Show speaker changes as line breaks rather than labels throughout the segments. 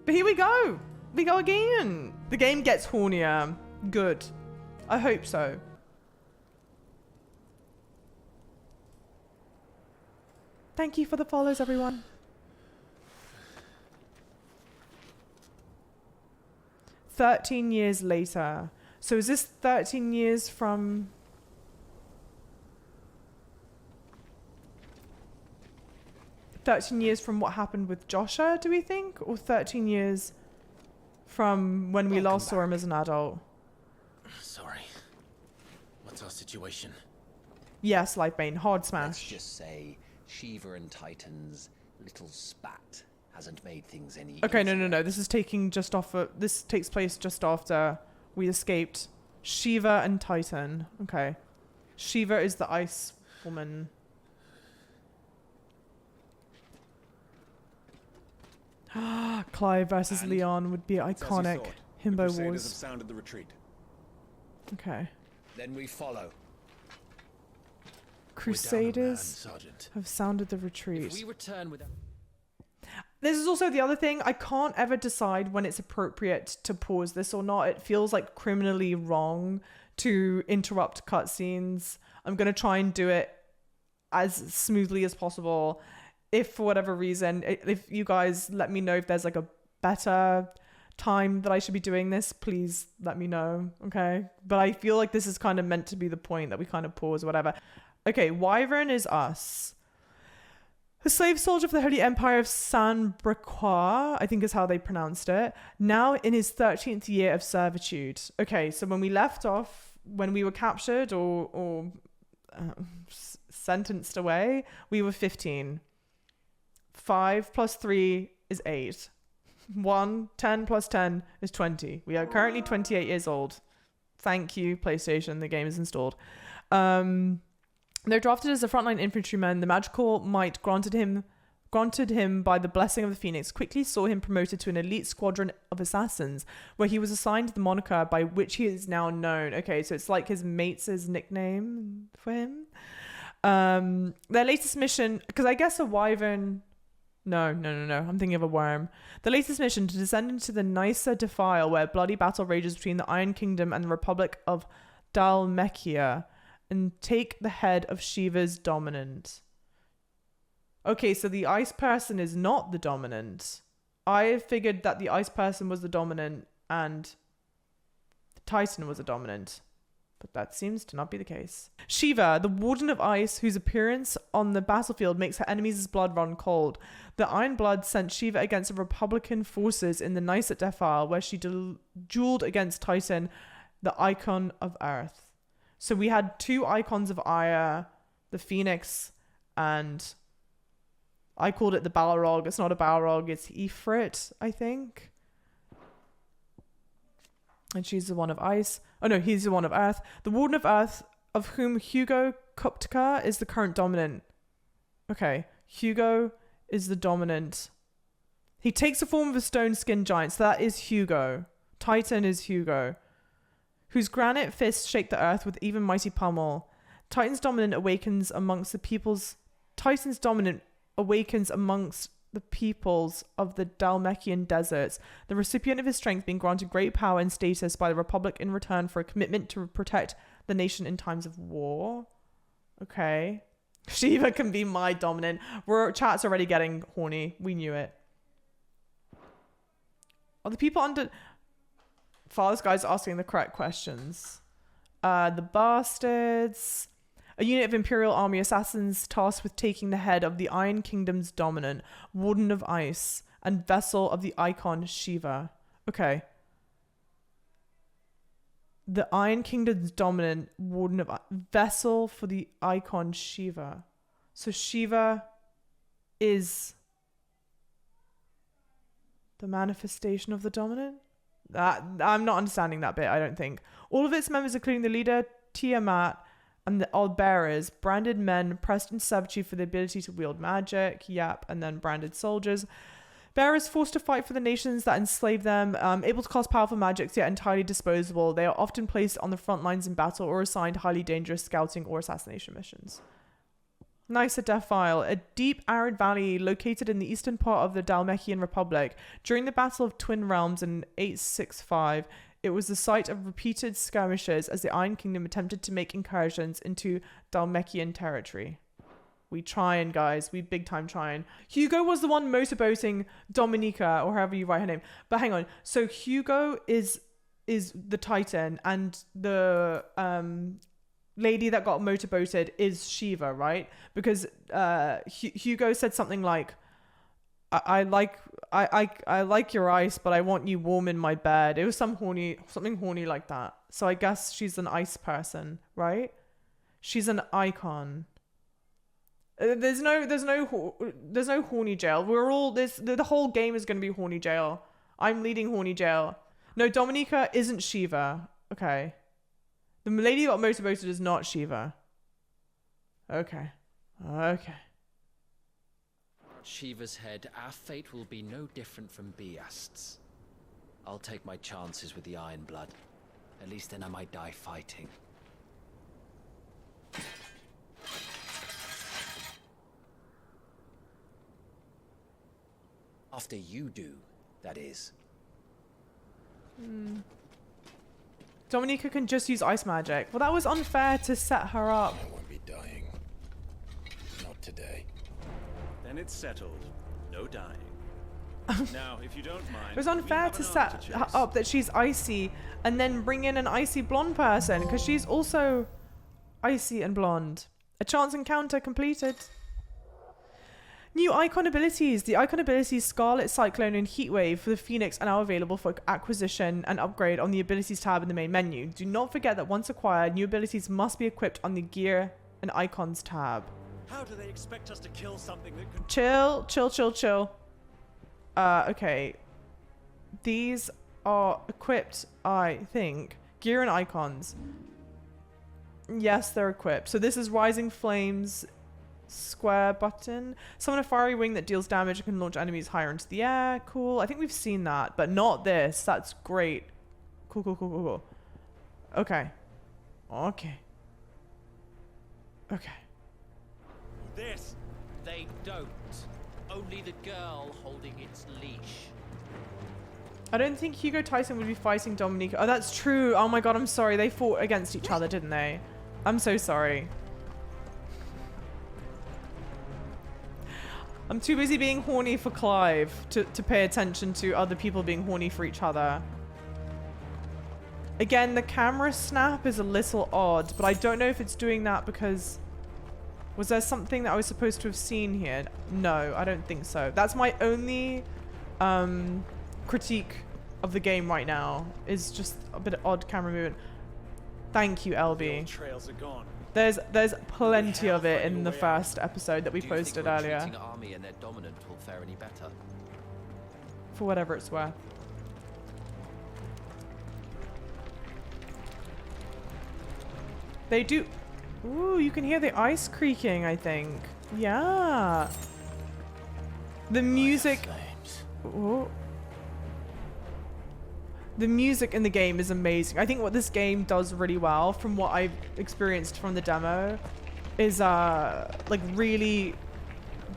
But here we go. We go again. The game gets hornier. Good. I hope so. Thank you for the follows, everyone. "13 years later." So is this 13 years from... "13 years from what happened with Joshua, do we think? Or 13 years from when we last saw him as an adult?
Sorry. What's our situation?
Yes, Lightbane. Hard smash.
Let's just say Shiva and Titan's little spat hasn't made things any
Okay,
easier.
no. This is taking just off... this takes place just after we escaped Shiva and Titan. Okay. Shiva is the ice woman. Clive versus
And
Leon would be
it's as you
iconic.
thought.
Himbo
The Crusaders have
Wars.
sounded the retreat.
Okay.
Then we follow.
Crusaders
Sergeant.
have sounded the retreat.
If we return with
This is also the other thing. I can't ever decide when it's appropriate to pause this or not. It feels like criminally wrong to interrupt cutscenes. I'm going to try and do it as smoothly as possible. If for whatever reason, if you guys let me know if there's like a better time that I should be doing this, please let me know, okay? But I feel like this is kind of meant to be the point that we kind of pause or whatever. Okay, Wyvern is us. A slave soldier for the Holy Empire of San Brequois, I think is how they pronounced it, now in his 13th year of servitude. Okay, so when we left off, when we were captured or sentenced away, we were 15. 5 plus 3 is 8. 10 plus 10 is 20. We are currently 28 years old. Thank you, PlayStation. The game is installed. They're drafted as a frontline infantryman. The magical might granted him by the blessing of the Phoenix quickly saw him promoted to an elite squadron of assassins, where he was assigned the moniker by which he is now known. Okay, so it's like his mates' nickname for him. Their latest mission, because I guess a wyvern... No. I'm thinking of a worm. The latest mission to descend into the Nysa Defile, where bloody battle rages between the Iron Kingdom and the Republic of Dalmekia, and take the head of Shiva's dominant. Okay, so the ice person is not the dominant. I figured that the ice person was the dominant and the Titan was the dominant. But that seems to not be the case. Shiva, the Warden of Ice, whose appearance on the battlefield makes her enemies' blood run cold. The Iron Blood sent Shiva against the Republican forces in the Nysa Defile, where she dueled against Titan, the Icon of Earth. So we had two icons of Aya, the Phoenix, and I called it the Balrog. It's not a Balrog, it's Ifrit, I think. And she's the one of Ice. Oh no, he's the one of Earth. The Warden of Earth, of whom Hugo Kuptka is the current dominant. Okay, Hugo is the dominant. He takes the form of a stone-skinned giant, so that is Hugo. Titan is Hugo, whose granite fists shake the earth with even mighty pummel. Titan's dominant awakens amongst the peoples of the Dalmekian deserts, the recipient of his strength being granted great power and status by the Republic in return for a commitment to protect the nation in times of war. Okay. Shiva can be my dominant. Chat's already getting horny. We knew it. Are the people under... This guy's asking the correct questions. The bastards... A unit of Imperial Army assassins tasked with taking the head of the Iron Kingdom's dominant, Warden of Ice, and vessel of the icon Shiva. Okay. The Iron Kingdom's dominant, Warden of vessel for the icon Shiva. So Shiva is the manifestation of the dominant? I'm not understanding that bit, I don't think. All of its members, including the leader, Tiamat, and the Albearers, branded men pressed into servitude for the ability to wield magic, and then branded soldiers. Bearers forced to fight for the nations that enslaved them, able to cast powerful magics yet entirely disposable. They are often placed on the front lines in battle or assigned highly dangerous scouting or assassination missions. Nice death file. A deep arid valley located in the eastern part of the Dalmekian Republic. During the Battle of Twin Realms in 865, it was the site of repeated skirmishes as the Iron Kingdom attempted to make incursions into Dalmekian territory. We trying, guys. We big time trying. Hugo was the one motorboating Dominica, or however you write her name. But hang on. So Hugo is the Titan, and the lady that got motorboated is Shiva, right? Because Hugo said something like, I like your ice, but I want you warm in my bed. It was something horny like that. So I guess she's an ice person, right? She's an icon. There's no horny jail. We're all the whole game is gonna be horny jail. I'm leading horny jail. No, Dominica isn't Shiva. Okay. The lady who got motorboated is not Shiva. Okay. Okay.
Shiva's head, our fate will be no different from Biast's. I'll take my chances with the Iron Blood. At least then I might die fighting. After you do, that is.
Dominica can just use ice magic. Well, that was unfair to set her up.
I won't be dying. Not today.
Then it's settled. No dying. Now, if you don't mind,
It was unfair to set her up that she's icy and then bring in an icy blonde person because she's also icy and blonde. A chance encounter completed. New icon abilities. The icon abilities Scarlet, Cyclone, and Heatwave for the Phoenix are now available for acquisition and upgrade on the abilities tab in the main menu. Do not forget that once acquired, new abilities must be equipped on the gear and icons tab.
How do they expect us to kill something that could...
Chill. Okay. These are equipped, I think. Gear and icons. Yes, they're equipped. So this is Rising Flames square button. Summon a fiery wing that deals damage and can launch enemies higher into the air. Cool. I think we've seen that, but not this. That's great. Cool. Okay.
This!
They don't. Only the girl holding its leash.
I don't think Hugo Tyson would be fighting Dominica. Oh, that's true. Oh my god, I'm sorry. They fought against each other, didn't they? I'm so sorry. I'm too busy being horny for Clive to pay attention to other people being horny for each other. Again, the camera snap is a little odd, but I don't know if it's doing that because... Was there something that I was supposed to have seen here? No, I don't think so. That's my only critique of the game right now, is just a bit of odd camera movement. Thank you, LB.
Trails are gone.
There's plenty of it in the first episode that we posted earlier.
Do you think army and their dominant will fare any better?
For whatever it's worth. They do... Ooh, you can hear the ice creaking, I think. Yeah. The music... Ooh. The music in the game is amazing. I think what this game does really well, from what I've experienced from the demo, is like really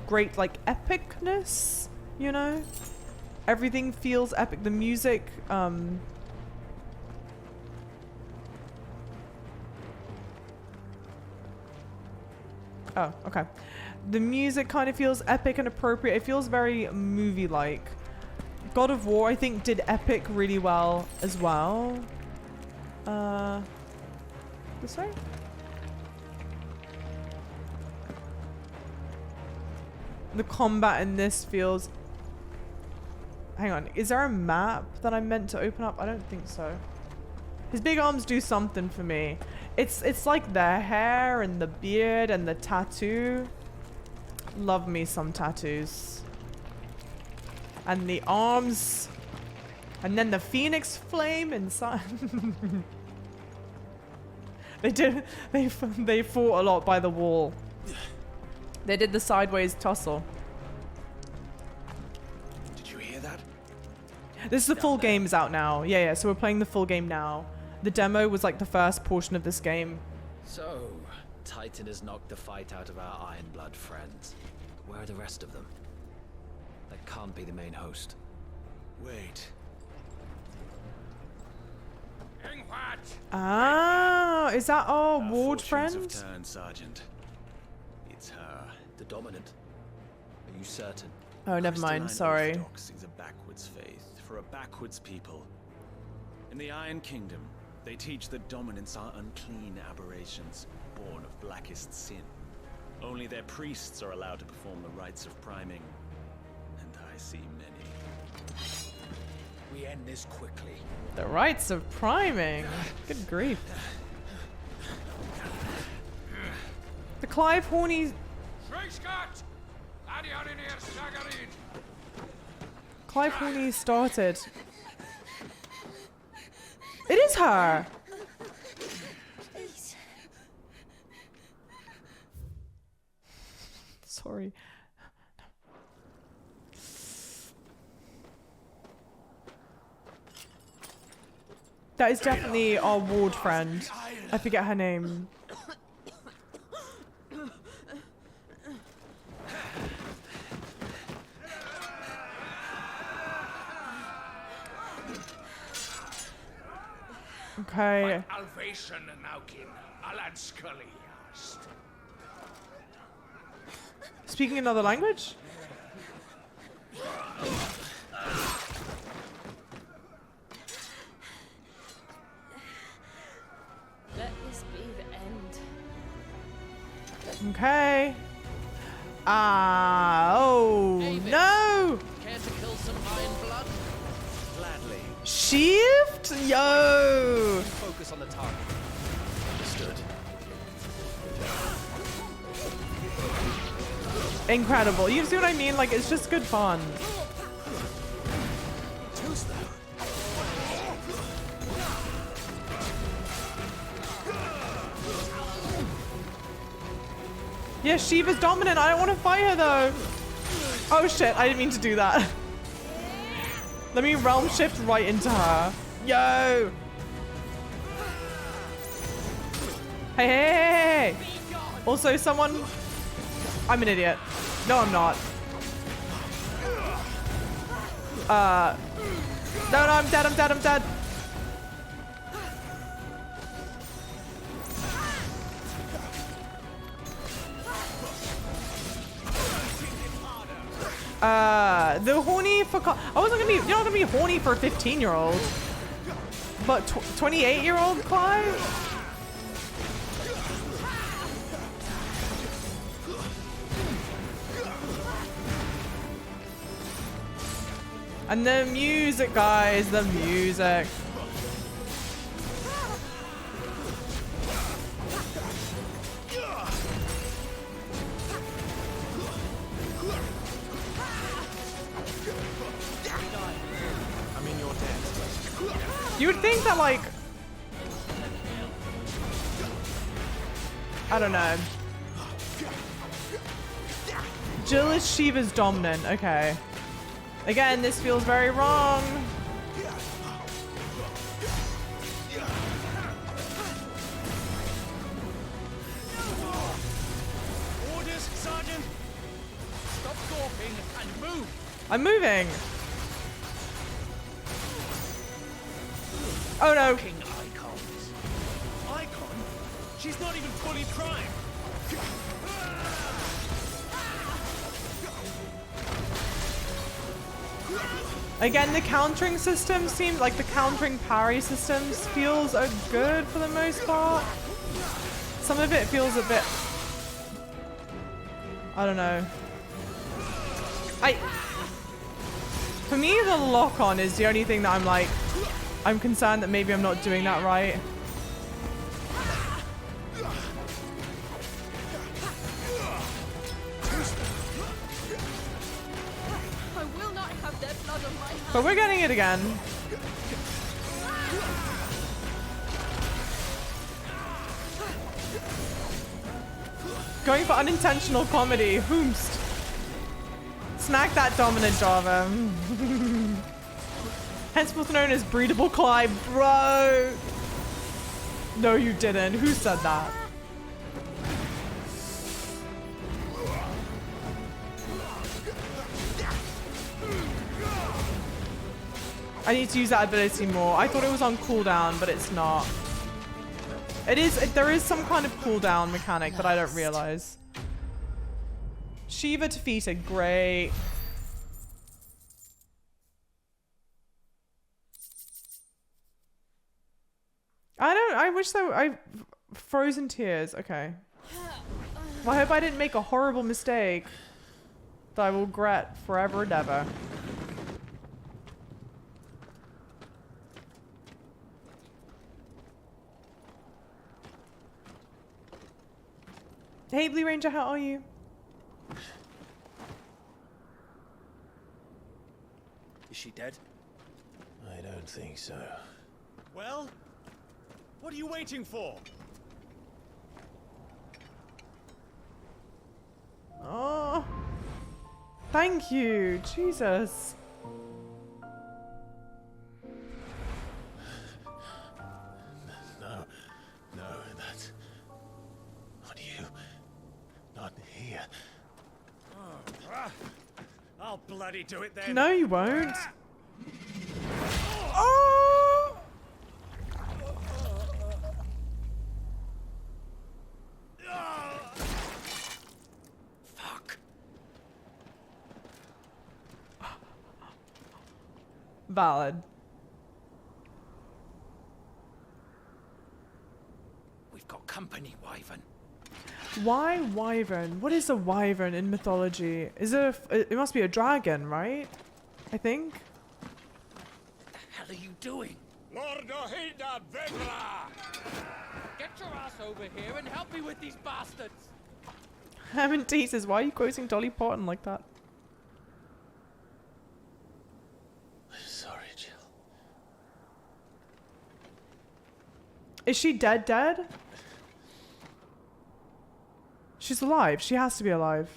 great like epicness, you know? Everything feels epic. The music, oh, okay. The music kind of feels epic and appropriate. It feels very movie-like. God of War, I think, did epic really well as well. This way? The combat in this feels... Hang on, is there a map that I'm meant to open up? I don't think so. His big arms do something for me. It's like the hair and the beard and the tattoo. Love me some tattoos. And the arms. And then the phoenix flame inside. They fought a lot by the wall. They did the sideways tussle.
Did you hear that?
This is the full game's out now. Yeah, so we're playing the full game now. The demo was like the first portion of this game.
So, Titan has knocked the fight out of our Ironblood friends. But where are the rest of them? That can't be the main host.
Wait.
Ah, is that our ward
fortunes
friend?
have turned, Sergeant. It's her.
The Dominant. Are you certain?
Oh, never mind.
Crystalline
Sorry.
Orthodox is a backwards faith for a backwards people. In the Iron Kingdom, they teach that dominants are unclean aberrations, born of blackest sin. Only their priests are allowed to perform the rites of priming, and I see many.
We end this quickly.
The rites of priming. Good grief. The Clive Horny. Clive Horny started. It is her. Sorry. That is definitely our ward friend. I forget her name. Okay. Speaking another language?
Let this be the end.
Okay. Oh no!
Care to kill some Ironblood?
Gladly.
Shift? Yo!
Focus on the target.
Understood.
Incredible. You see what I mean? Like, it's just good fun. Yeah, Shiva's dominant. I don't want to fight her though. Oh shit, I didn't mean to do that. Let me realm shift right into her. Yo! Hey, hey, hey, hey! Also, someone... I'm an idiot. No, I'm not. No, I'm dead, I'm dead, I'm dead. The horny for... I wasn't gonna be... You're not gonna be horny for a 15-year-old. But 28-year-old Clive? And the music, guys, the music.
I mean, you're dead.
You would think that, like... I don't know. Jill is Shiva's dominant. Okay. Again, this feels very wrong.
Orders, Sergeant! Stop gawping and move!
I'm moving. Oh no.
King icons. Icon? She's not even fully primed.
Again, the countering system seems like the countering parry systems feels good for the most part. Some of it feels a bit... I don't know. For me, the lock-on is the only thing that I'm like... I'm concerned that maybe I'm not doing that right. But we're getting it again. Going for unintentional comedy. Whomst. Snack that dominant Java. Henceforth known as Breedable Clive. Bro. No, you didn't. Who said that? I need to use that ability more. I thought it was on cooldown, but it's not. It is. There is some kind of cooldown mechanic that I don't realize. Shiva defeated. Great. I wish I frozen tears. Okay. Well, I hope I didn't make a horrible mistake that I will regret forever and ever. Hey, Blue Ranger, how are you?
Is she dead?
I don't think so.
Well, what are you waiting for?
Oh, thank you, Jesus.
No, that's not you. Not here.
I'll bloody do it then.
No, you won't. Oh!
Fuck.
Valid.
We've got company, Wyvern.
Why wyvern? What is a wyvern in mythology? Is it it must be a dragon, right? I think.
What the hell are you doing?
Lord Hideaway!
Get your ass over here and help me with these bastards!
Hammond teases, why are you quoting Dolly Parton like that?
Sorry, Jill.
Is she dead? She's alive. She has to be alive.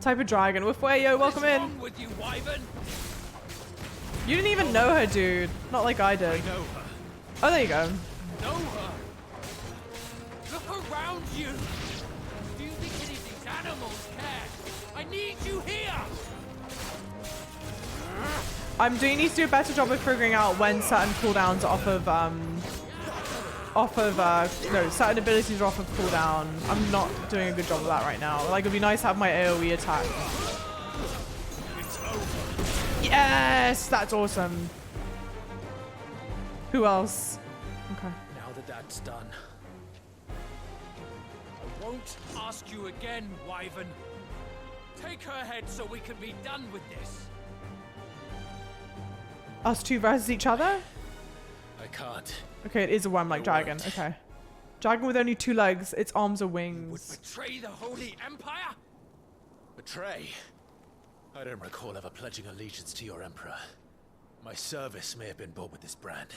Type of dragon. Yo, welcome in.
What's wrong with you, Wyvern?
You didn't even know her, dude. Not like I did.
I know her.
Oh, there you go.
Know her. Look around you. Do you think any of these animals care? I need you here.
You need to do a better job of figuring out when certain cooldowns are certain abilities are off of cooldown. I'm not doing a good job of that right now. Like, it'd be nice to have my AoE attack. Yes, that's awesome. Who else? Okay.
Now that that's done, I won't ask you again, Wyvern. Take her head so we can be done with this.
Us two versus each other?
I can't.
Okay, it is a worm-like dragon. Okay. Dragon with only 2 legs. Its arms are
Would
wings.
betray the Holy Empire?
Betray? I don't recall ever pledging allegiance to your Emperor. My service may have been bought with this brand,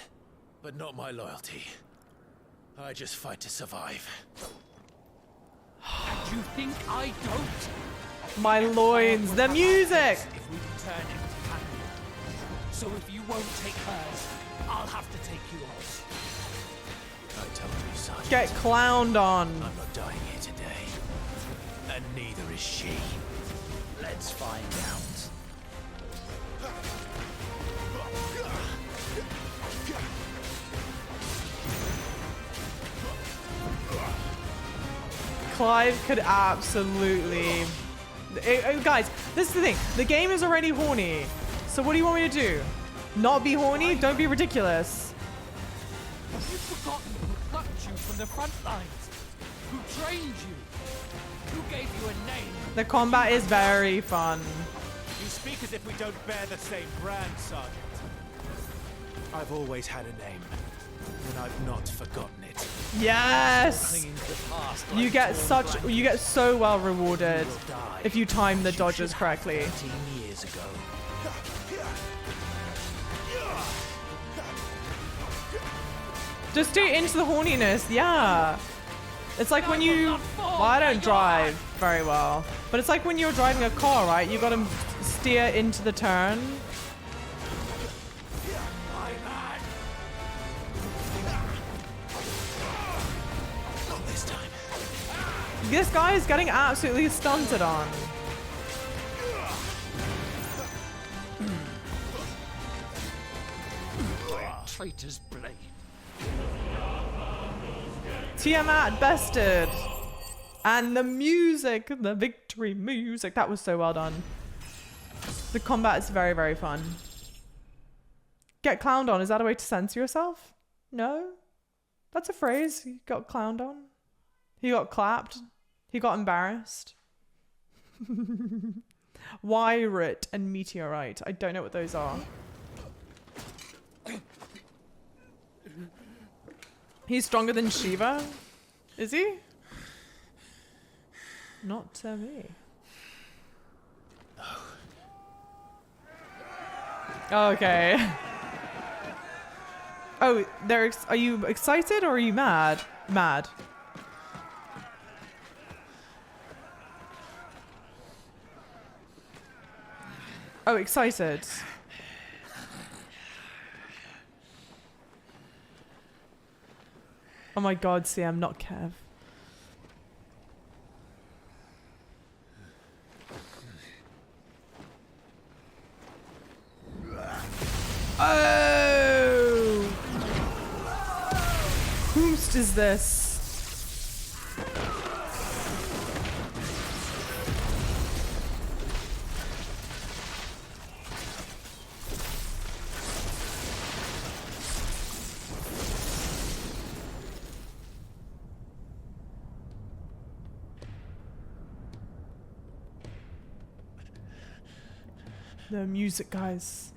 but not my loyalty. I just fight to survive.
And you think I don't?
My loins. The music!
If we return empty-handed. So if you won't take hers, I'll have to take yours.
I told you, Sergeant.
Get clowned on.
I'm not dying here today. And neither is she.
Let's find out.
Clive could absolutely... guys, this is the thing. The game is already horny. So what do you want me to do? Not be horny? Don't be ridiculous.
Have you forgotten who plucked you from the front lines? Who trained you? Who gave you a name?
The combat is very fun.
You speak as if we don't bear the same brand, Sergeant. I've always had a name, and I've not forgotten it.
Yes!
Clinging to the past
You
like
get
torn
such...
blanket.
You get so well rewarded
You will die.
if you time the
You
dodges
should have
correctly.
13 years ago.
Just do it into the horniness, yeah. It's like when you... Well, I don't drive very well. But it's like when you're driving a car, right? You gotta steer into the turn.
Not this time.
This guy is getting absolutely stunted on.
traitor's blade.
Tiamat bested. And the music, the victory music, that was so well done. The combat is very, very fun. Get clowned on, is that a way to censor yourself? No? That's a phrase. He got clowned on. He got clapped. He got embarrassed. Wyrit and meteorite. I don't know what those are. He's stronger than Shiva? Is he? Not to me. Okay. Oh, are you excited or are you mad? Mad. Oh, excited. Oh my god, see, I'm not Kev. Oh! Whomst is this? The music, guys.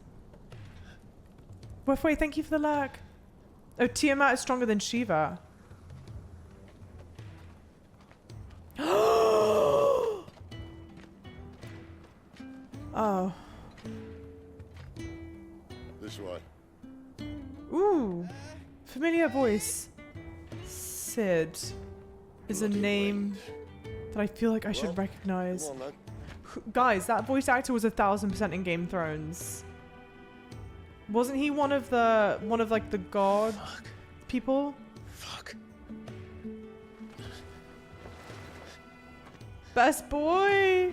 Wait, thank you for the lag. Oh, Tiamat is stronger than Shiva. Oh.
This way.
Ooh. Familiar voice. Sid is a name that I feel like I should recognize.
Come on, then.
Guys, that voice actor was 1000% in Game of Thrones. Wasn't he one of like the god people?
Fuck.
Best boy.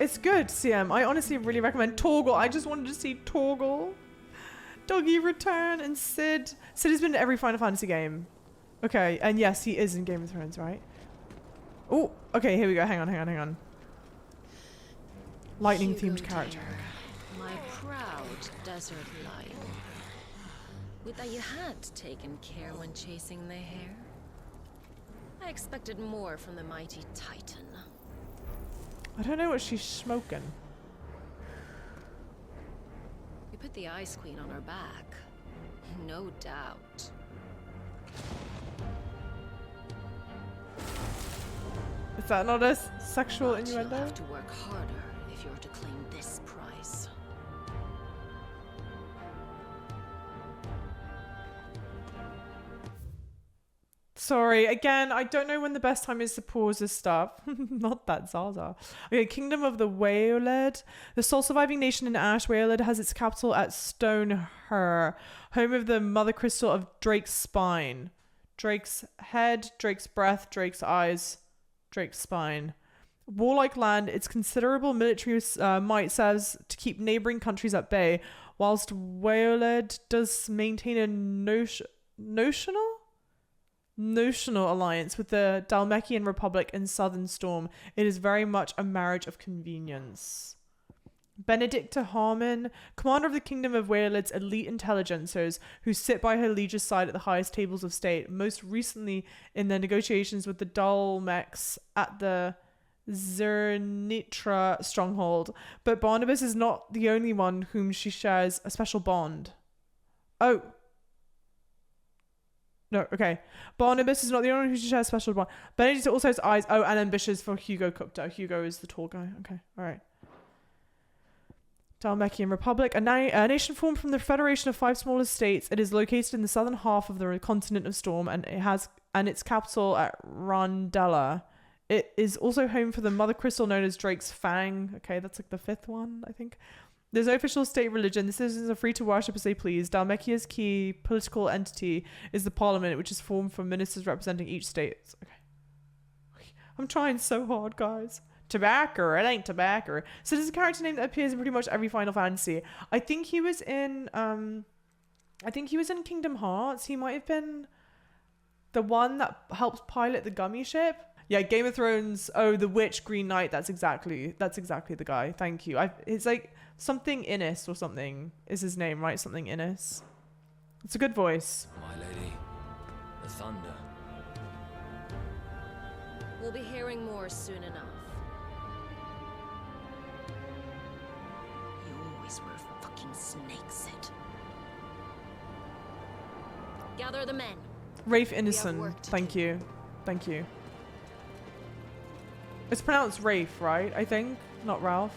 It's good, CM. I honestly really recommend Torgal. I just wanted to see Torgal. Doggy return and Sid. Sid has been in every Final Fantasy game. Okay, and yes, he is in Game of Thrones, right? Oh, okay, here we go. Hang on. Lightning themed character.
My proud desert lion. Would that you had taken care when chasing the hare. I expected more from the mighty Titan.
I don't know what she's smoking.
We put the Ice Queen on her back. No doubt.
Is that not a sexual
But you'll
innuendo?
have to work harder if you're to claim this prize.
Sorry, again, I don't know when the best time is to pause this stuff. Not that Zaza. Okay, Kingdom of the Waelid. The sole surviving nation in Ash, Waelid has its capital at Stonehur, home of the mother crystal of Drake's spine. Drake's head, Drake's breath, Drake's eyes, Drake's spine. Warlike land, its considerable military might serves to keep neighboring countries at bay, whilst Waelid does maintain a notional alliance with the Dhalmekian Republic and Southern Storm. It is very much a marriage of convenience. Benedicta Harmon, commander of the Kingdom of Waelid's elite intelligencers, who sit by her liege's side at the highest tables of state, most recently in their negotiations with the Dhalmeks at the Zernitra stronghold. But Barnabas is not the only one whom she shares a special bond. Oh. No, okay. Barnabas is not the only one who shares a special bond. Benedicta also has eyes. Oh, and ambitions for Hugo Kupta. Hugo is the tall guy. Okay, all right. Dhalmekian Republic, a nation formed from the federation of 5 smaller states. It is located in the southern half of the continent of Storm, and its capital at Rondella. It is also home for the mother crystal known as Drake's Fang. Okay, that's like the 5th one, I think. There's no official state religion. The citizens are free to worship as they please. Dhalmekia's key political entity is the parliament, which is formed from ministers representing each state. Okay. I'm trying so hard, guys. Tobacco, it ain't tobacco. So there's a character name that appears in pretty much every Final Fantasy. I think he was in Kingdom Hearts. He might have been the one that helps pilot the gummy ship. Yeah, Game of Thrones. Oh, the witch Green Knight. That's exactly the guy. Thank you. It's like something Innis or something is his name, right? Something Innis. It's a good voice.
My lady, the thunder.
We'll be hearing more soon enough. You always were a fucking snake, Sid. Gather the men.
Rafe
We
Innocent.
have work to
Thank
do.
you. Thank you. It's pronounced Rafe, right? I think. Not Ralph.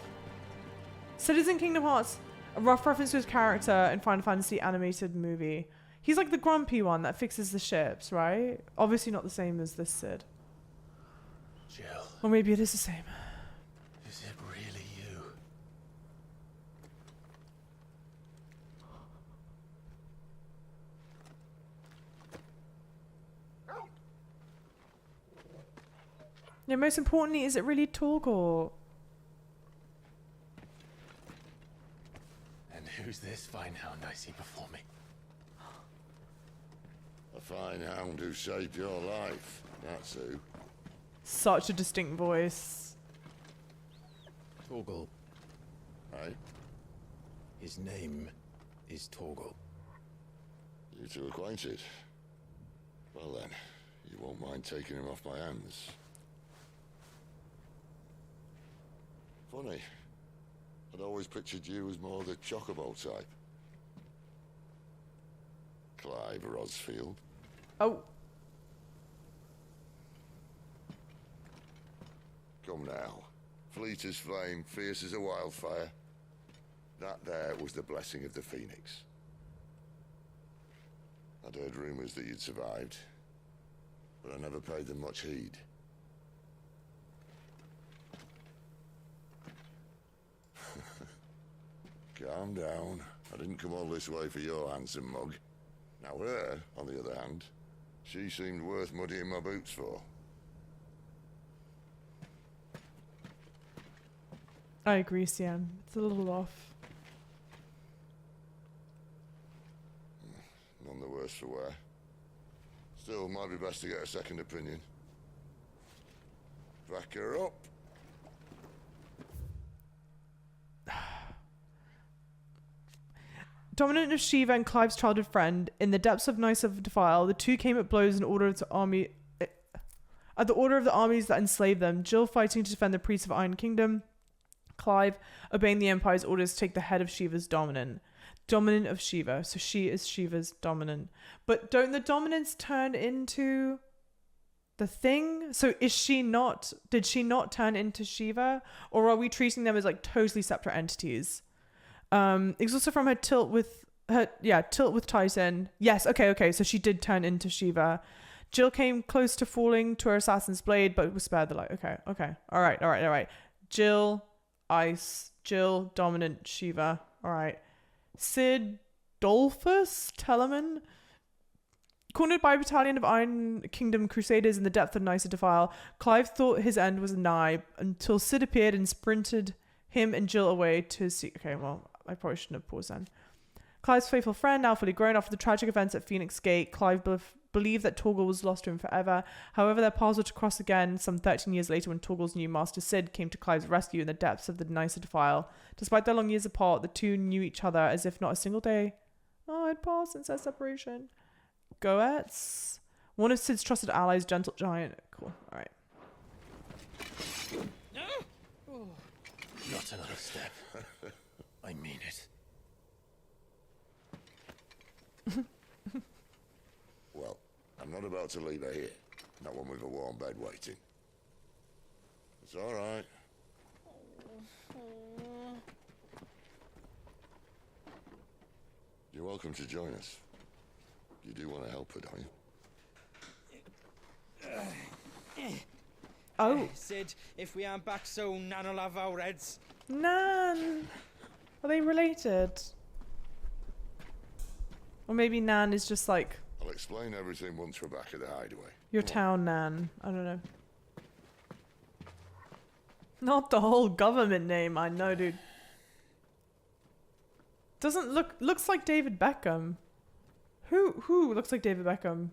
Citizen Kingdom Hearts. A rough reference to his character in Final Fantasy animated movie. He's like the grumpy one that fixes the ships, right? Obviously not the same as this Sid.
Jill,
Or maybe it is the same.
is it really you?
Yeah, most importantly, is it really Torgor?
And who's this fine hound I see before me?
A fine hound who saved your life, that's who.
Such a distinct voice.
Torgal.
Right?
His name is Torgal.
You two acquainted? Well then, you won't mind taking him off my hands. Funny. I'd always pictured you as more the chocobo type. Clive Rosfield.
Oh.
Come now. Fleet as flame, fierce as a wildfire. That there was the blessing of the Phoenix. I'd heard rumors that you'd survived, but I never paid them much heed. Calm down. I didn't come all this way for your handsome mug. Now her, on the other hand, she seemed worth muddying my boots for.
I agree, Sian. It's a little off.
None the worse for wear. Still, might be best to get a second opinion. Back her up.
Dominant of Shiva and Clive's childhood friend, in the depths of Nysa Defile, the two came at blows in order to army. At the order of the armies that enslaved them, Jill fighting to defend the priests of Iron Kingdom, Clive obeying the Empire's orders to take the head of Shiva's dominant. Dominant of Shiva, so she is Shiva's dominant. But don't the dominants turn into the thing? So is she not, did she not turn into Shiva? Or are we treating them as like totally separate entities? It's also from her tilt with Titan. Yes, okay, so she did turn into Shiva. Jill came close to falling to her assassin's blade, but was spared the light. Okay. All right. Jill, Ice. Jill, dominant, Shiva. All right. Sid, Dolphus, Telemann. Cornered by a battalion of Iron Kingdom Crusaders in the depth of Nysa Defile, Clive thought his end was nigh until Sid appeared and sprinted him and Jill away to see. Okay, well, I probably shouldn't have paused then. Clive's faithful friend, now fully grown after the tragic events at Phoenix Gate, Clive believed that Torgal was lost to him forever. However, their paths were to cross again some 13 years later when Torgal's new master Sid came to Clive's rescue in the depths of the Nysa Defile. Despite their long years apart, the two knew each other as if not a single day had passed since their separation. Goetz, one of Sid's trusted allies, gentle giant. Cool. All right.
Not another step. I mean it.
Well, I'm not about to leave her here. Not one with a warm bed waiting. It's all right. You're welcome to join us. You do want to help her, don't you?
Oh,
Sid, if we aren't back soon, Nan'll have our heads.
Nan. Are they related? Or maybe Nan is just like
I'll explain everything once we're back at the Hideaway.
your town Nan. I don't know. Not the whole government name, I know, dude. Doesn't looks like David Beckham. Who looks like David Beckham?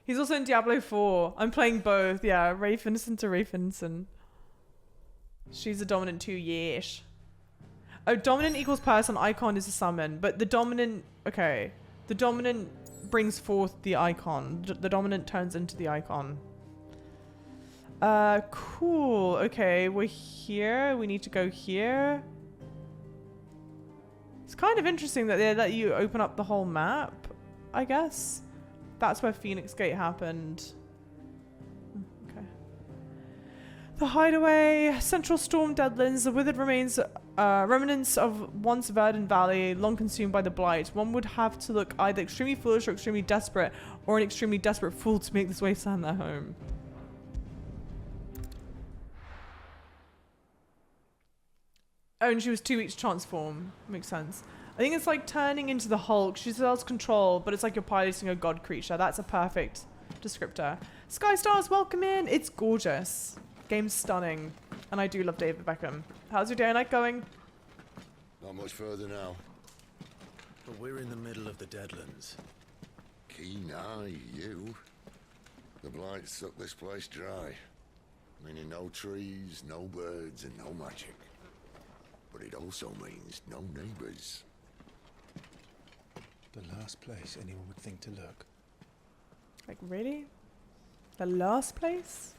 He's also in Diablo 4. I'm playing both. Yeah, Ray Finneson to Ray Finneson. She's a dominant 2, yes. Oh, dominant equals person, icon is a summon. But the dominant, okay. The dominant brings forth the icon. The dominant turns into the icon. Cool. Okay, we're here. We need to go here. It's kind of interesting that they let you open up the whole map, I guess. That's where Phoenix Gate happened. Okay. The Hideaway, Central Storm Deadlands, the withered remains, remnants of once verdant valley, long consumed by the blight. One would have to look either extremely foolish or extremely desperate, or an extremely desperate fool to make this wasteland their home. Oh, and she was 2 weeks to transform. Makes sense. I think it's like turning into the Hulk. She still has control, but it's like you're piloting a god creature. That's a perfect descriptor. Sky Stars, welcome in. It's gorgeous. Game's stunning. And I do love David Beckham. How's your day and night going?
Not much further now.
But we're in the middle of the Deadlands.
Keen eye, you. The blight sucked this place dry. Meaning no trees, no birds, and no magic. But it also means no neighbors.
The last place anyone would think to look.
Like, really? The last place?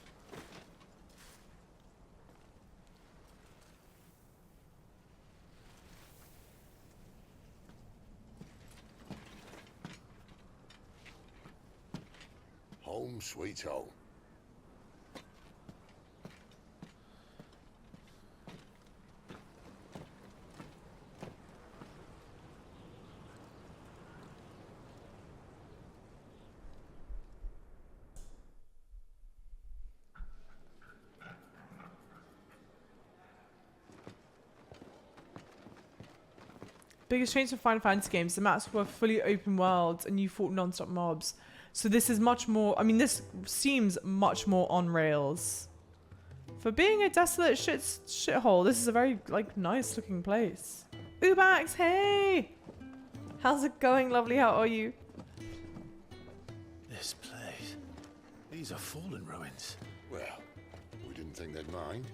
Home sweet home.
Biggest change from Final Fantasy games, the maps were fully open worlds and you fought non-stop mobs. So this is much more, I mean, this seems much more on rails. For being a desolate shithole, this is a very, like, nice looking place. Ubax, hey! How's it going, lovely? How are you?
This place. These are fallen ruins.
Well, we didn't think they'd mind.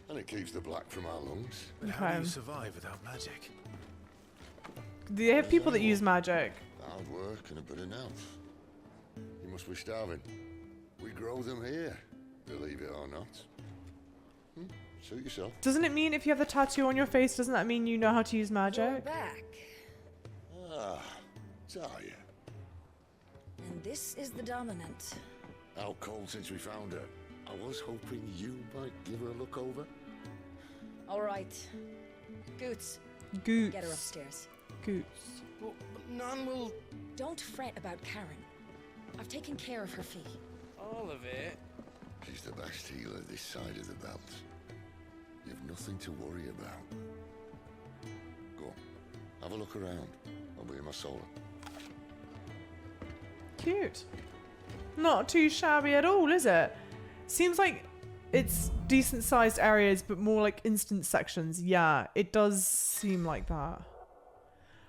And it keeps the black from our lungs.
But how do you survive without magic?
They have people that use magic.
Hard work and a bit of nerve. You must be starving. We grow them here, believe it or not. Suit yourself.
Doesn't it mean if you have the tattoo on your face, doesn't that mean you know how to use magic?
Back.
Ah, Talia.
And this is the dominant.
Out cold since we found her. I was hoping you might give her a look over.
All right. Goots,
Goots.
get her upstairs.
Goots.
But none will...
Don't fret about Karen. I've taken care of her fee.
All of it?
She's the best healer this side of the belt. You've nothing to worry about. Go on, have a look around. I'll be in my solar.
Cute. Not too shabby at all, is it? Seems like it's decent sized areas, but more like instant sections. Yeah, it does seem like that.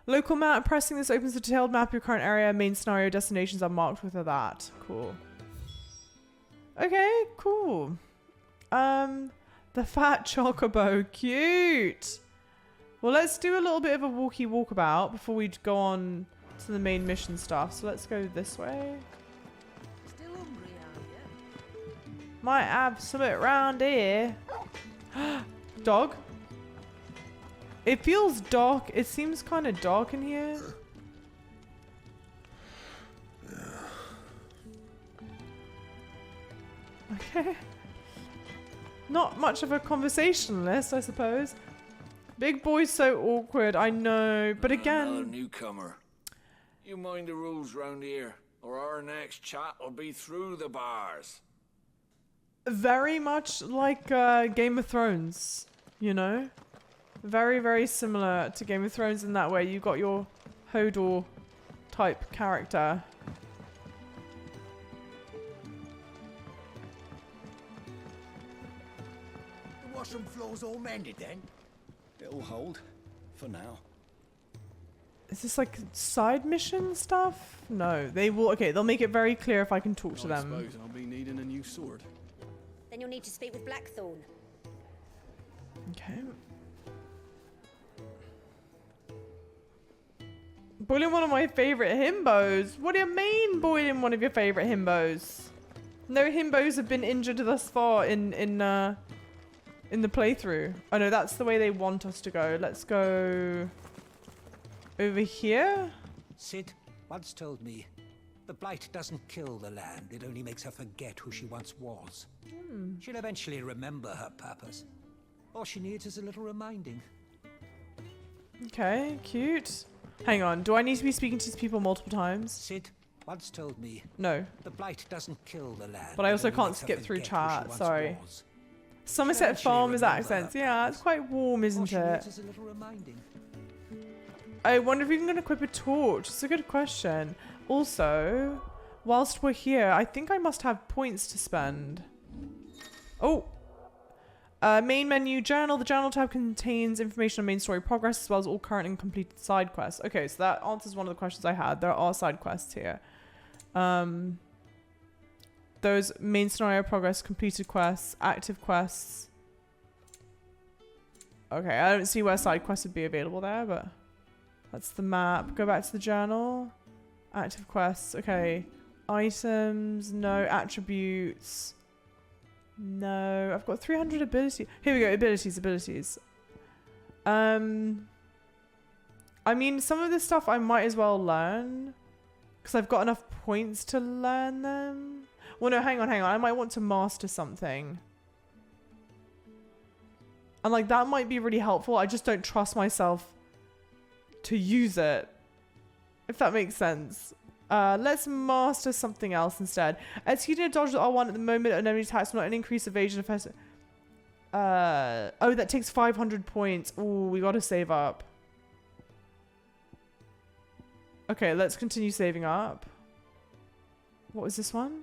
Local map, pressing this opens a detailed map of your current area. Main scenario destinations are marked with that. Cool. Okay, cool. The fat chocobo, cute. Well, let's do a little bit of a walkabout before we go on to the main mission stuff. So let's go this way.
Still hungry, are you?
Might have something around here. Dog. It feels dark. It seems kind of dark in here. Okay. Not much of a conversationalist, I suppose. Big boy's so awkward, I know. But again...
Another newcomer. You mind the rules round here, or our next chat will be through the bars.
Very much like Game of Thrones, you know? Very, very similar to Game of Thrones in that way. You've got your Hodor type character.
There was some floor's all mended then?
It'll hold. For now.
Is this like side mission stuff? No, they will. Okay, they'll make it very clear if I can talk to
I
them.
suppose I'll be needing a new sword.
Then you'll need to speak with Blackthorn.
Okay. Boiling one of my favorite himbos. What do you mean, boiling one of your favorite himbos? No himbos have been injured thus far in the playthrough. Oh no, that's the way they want us to go. Let's go over here.
Cid once told me, the blight doesn't kill the land, it only makes her forget who she once was. She'll eventually remember her purpose. All she needs is a little reminding.
Okay, cute. Hang on, do I need to be speaking to these people multiple times?
Cid once told me,
No.
The blight doesn't kill the land.
But I also can't skip through chat, sorry. Somerset Farmers accents. Yeah, it's quite warm, isn't it? I wonder if we can equip a torch. It's a good question. Also, whilst we're here, I think I must have points to spend. Oh. Main menu, journal. The journal tab contains information on main story progress as well as all current and completed side quests. Okay, so that answers one of the questions I had. There are side quests here. Those main scenario progress, completed quests, active quests. Okay, I don't see where side quests would be available there, but that's the map. Go back to the journal. Active quests. Okay. Items. No. Attributes. No. I've got 300 ability. Here we go. Abilities. I mean, some of this stuff I might as well learn because I've got enough points to learn them. Well, no, hang on. I might want to master something. And like that might be really helpful. I just don't trust myself to use it. If that makes sense. Let's master something else instead. Executing a dodge R1 at the moment an enemy attacks will not increase evasion effect. Oh, that takes 500 points. Oh, we gotta save up. Okay, let's continue saving up. What was this one?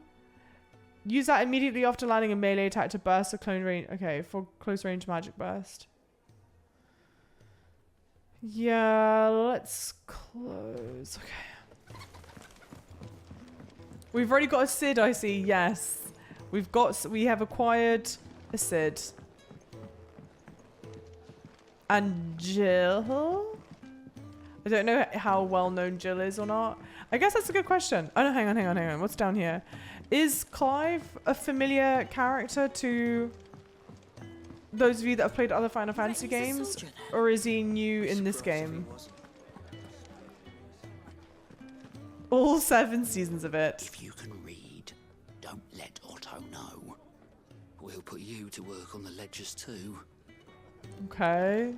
Use that immediately after landing a melee attack to burst a clone range. Okay, for close range magic burst. Yeah, let's close. Okay. We've already got a CID, I see. Yes. We have acquired a CID. And Jill? I don't know how well known Jill is or not. I guess that's a good question. Oh no, hang on. What's down here? Is Clive a familiar character to those of you that have played other Final Fantasy games? Or is he new in this game? All 7 seasons of it.
If you can read, don't let Otto know. We'll put you to work on the ledgers too.
Okay.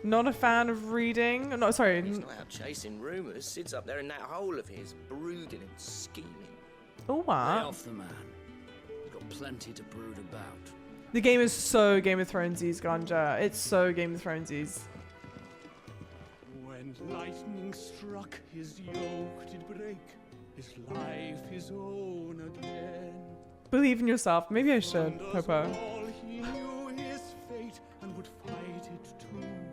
Not a fan of reading. No, sorry.
He's not out chasing rumours. Sid's up there in that hole of his, brooding and scheming.
Oh, wow.
Lay off the man. We've got plenty to brood about.
The game is so Game of Thronesies, Ganja. It's so Game of Thronesies.
When lightning struck, his yoke did break, his life his own again.
Believe in yourself. Maybe I should, Popo.
All he knew his fate and would fight it to the end.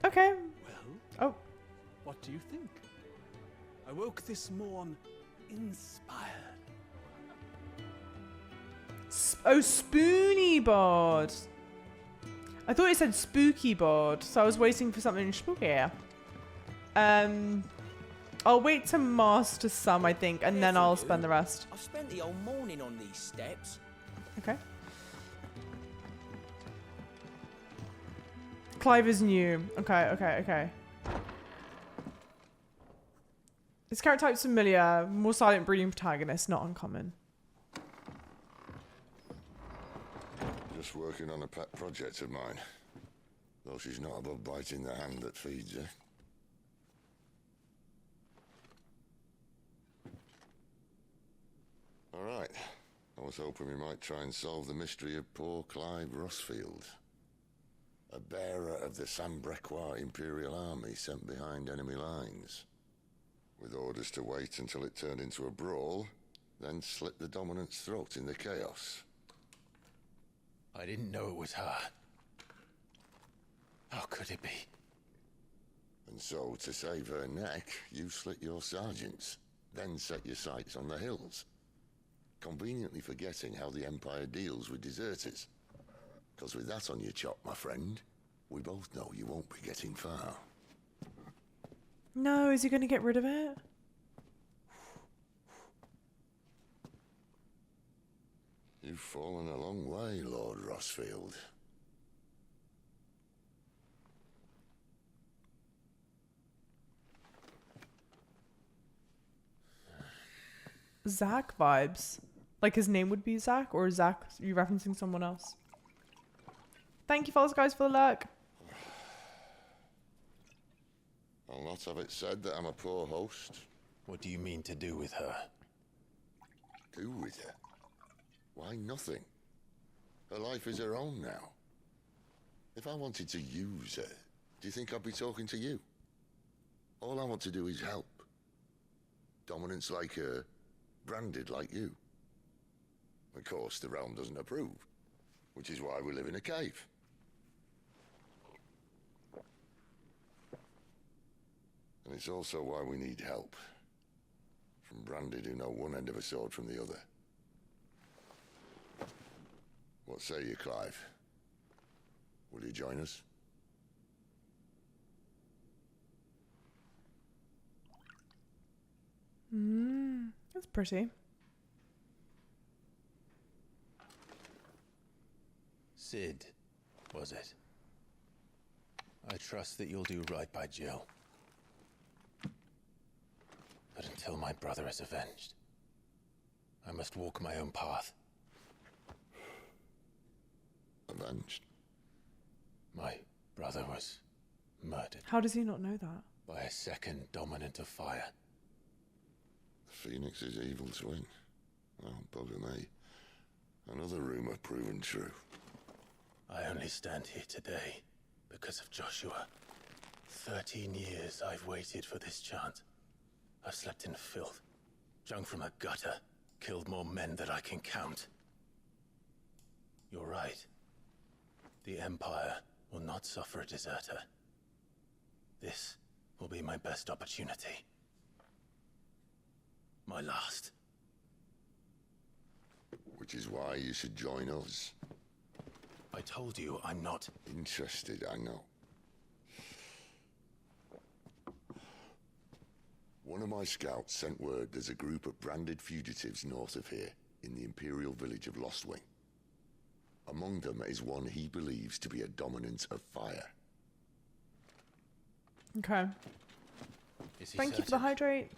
Okay.
Well,
oh.
What do you think? I woke this morn inspired.
Oh, Spoony Board. I thought it said Spooky Board, so I was waiting for something spooky. I'll wait to master some, I think, and then I'll spend the rest.
I've spent the whole morning on these steps.
Okay. Clive is new. Okay. This character type's familiar. More silent breeding protagonist, not uncommon.
Just working on a pet project of mine. Though she's not above biting the hand that feeds her. Alright. I was hoping we might try and solve the mystery of poor Clive Rossfield. A bearer of the Sambrequois Imperial Army sent behind enemy lines. With orders to wait until it turned into a brawl, then slit the Dominant's throat in the chaos.
I didn't know it was her. How could it be?
And so, to save her neck, you slit your sergeants, then set your sights on the hills. Conveniently forgetting how the Empire deals with deserters. Because with that on your chop, my friend, we both know you won't be getting far.
No, is he going to get rid of it?
You've fallen a long way, Lord Rossfield.
Zach vibes. Like his name would be Zach, or Zach, you referencing someone else? Thank you, fellas, guys, for the luck.
I'll not have it said that I'm a poor host.
What do you mean to do with her?
Do with her? Why, nothing. Her life is her own now. If I wanted to use her, do you think I'd be talking to you? All I want to do is help. Dominants like her, branded like you. Of course, the realm doesn't approve, which is why we live in a cave. And it's also why we need help. From branded who know one end of a sword from the other. What say you, Clive? Will you join us?
That's pretty.
Cid, was it? I trust that you'll do right by Jill. But until my brother is avenged, I must walk my own path.
Avenged?
My brother was murdered.
How does he not know that?
By a second Dominant of Fire.
The Phoenix's evil twin. Oh, bugger me. Another rumor proven true.
I only stand here today because of Joshua. 13 years I've waited for this chance. I've slept in filth, drunk from a gutter, killed more men than I can count. You're right. The Empire will not suffer a deserter. This will be my best opportunity. My last.
Which is why you should join us.
I told you I'm not
interested, I know. One of my scouts sent word there's a group of branded fugitives north of here, in the Imperial village of Lostwing. Among them is one he believes to be a Dominant of Fire.
Okay. Thank you for the hydrate.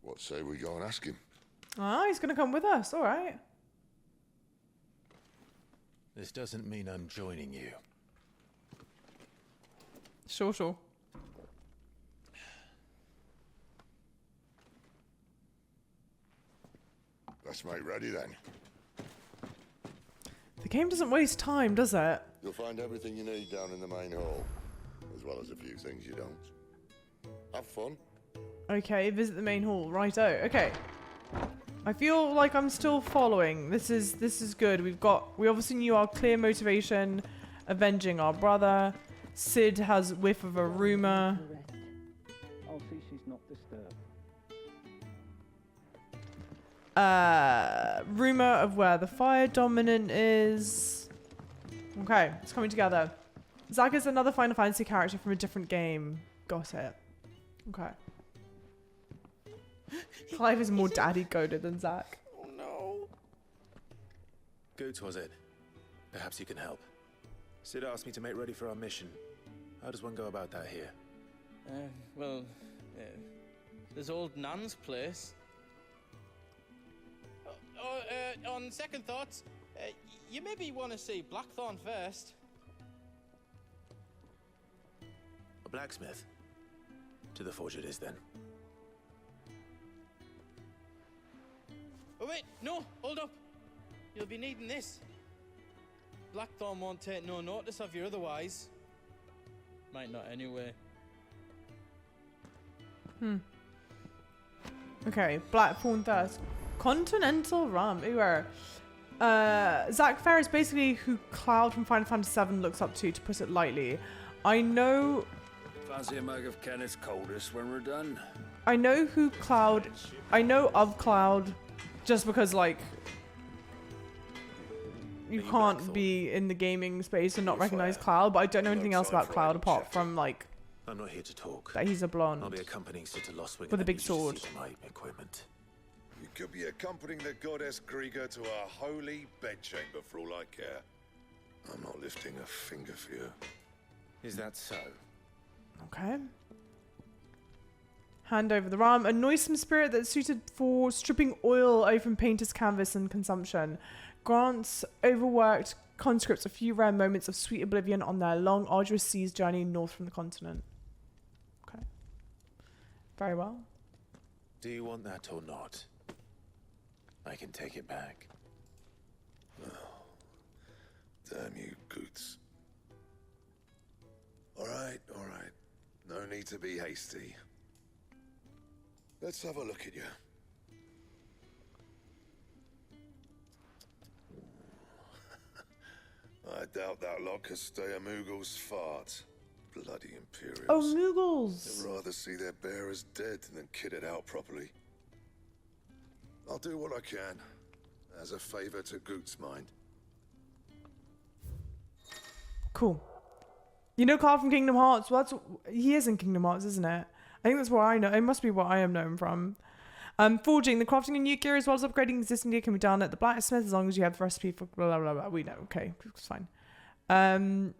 What say we go and ask him?
Ah, he's gonna come with us. All right.
This doesn't mean I'm joining you.
Sure.
Let's make ready then.
The game doesn't waste time, does it?
You'll find everything you need down in the main hall, as well as a few things you don't. Have fun.
Okay, visit the main hall. Righto. Okay. I feel like I'm still following. This is good. We obviously knew our clear motivation, avenging our brother. Cid has whiff of a rumor.
I'll see she's not disturbed.
Rumor of where the Fire Dominant is. Okay, it's coming together. Zach is another Final Fantasy character from a different game. Got it. Okay. Clive is more daddy goaded than Zach.
Oh no. Goot, was it? Perhaps you can help. Cid asked me to make ready for our mission. How does one go about that here?
There's old Nan's place. On second thoughts, you maybe want to see Blackthorn first.
A blacksmith? To the forge it is then.
Oh wait, no, hold up. You'll be needing this. Blackthorn won't take no notice of you otherwise. Might not anyway.
Okay, Blackthorn Thirst. Continental rum. Ooh. Zach Fair is basically who Cloud from Final Fantasy VII looks up to put it lightly. I know...
Fancy a mug of Kenneth's Coldest when we're done?
I know who Cloud... I know of Cloud just because, like... You can't be in the gaming space and not recognize Cloud, but I don't know anything else about Cloud apart from, like...
I'm not here to talk.
That he's a blonde.
I'll be accompanying Sitter Lostwing
with a big sword.
My equipment.
You could be accompanying the goddess Grieger to our holy bedchamber for all I care. I'm not lifting a finger for you.
Is that so?
Okay. Hand over the rum. A noisome spirit that's suited for stripping oil away from painter's canvas and consumption. Grants overworked conscripts a few rare moments of sweet oblivion on their long, arduous seas journey north from the continent. Okay. Very well.
Do you want that or not? I can take it back.
Oh, damn you, Goots. All right. No need to be hasty. Let's have a look at you. I doubt that lot could stay a Moogle's fart. Bloody Imperials.
Oh, Moogles!
They'd rather see their bearers dead than kitted out properly. I'll do what I can, as a favor to Goot's mind.
Cool. You know Carl from Kingdom Hearts? Well, he is in Kingdom Hearts, isn't it? I think that's what I know. It must be what I am known from. Forging. The crafting of new gear as well as upgrading existing gear can be done at the blacksmith as long as you have the recipe for blah, blah, blah, blah. We know. Okay, it's fine. I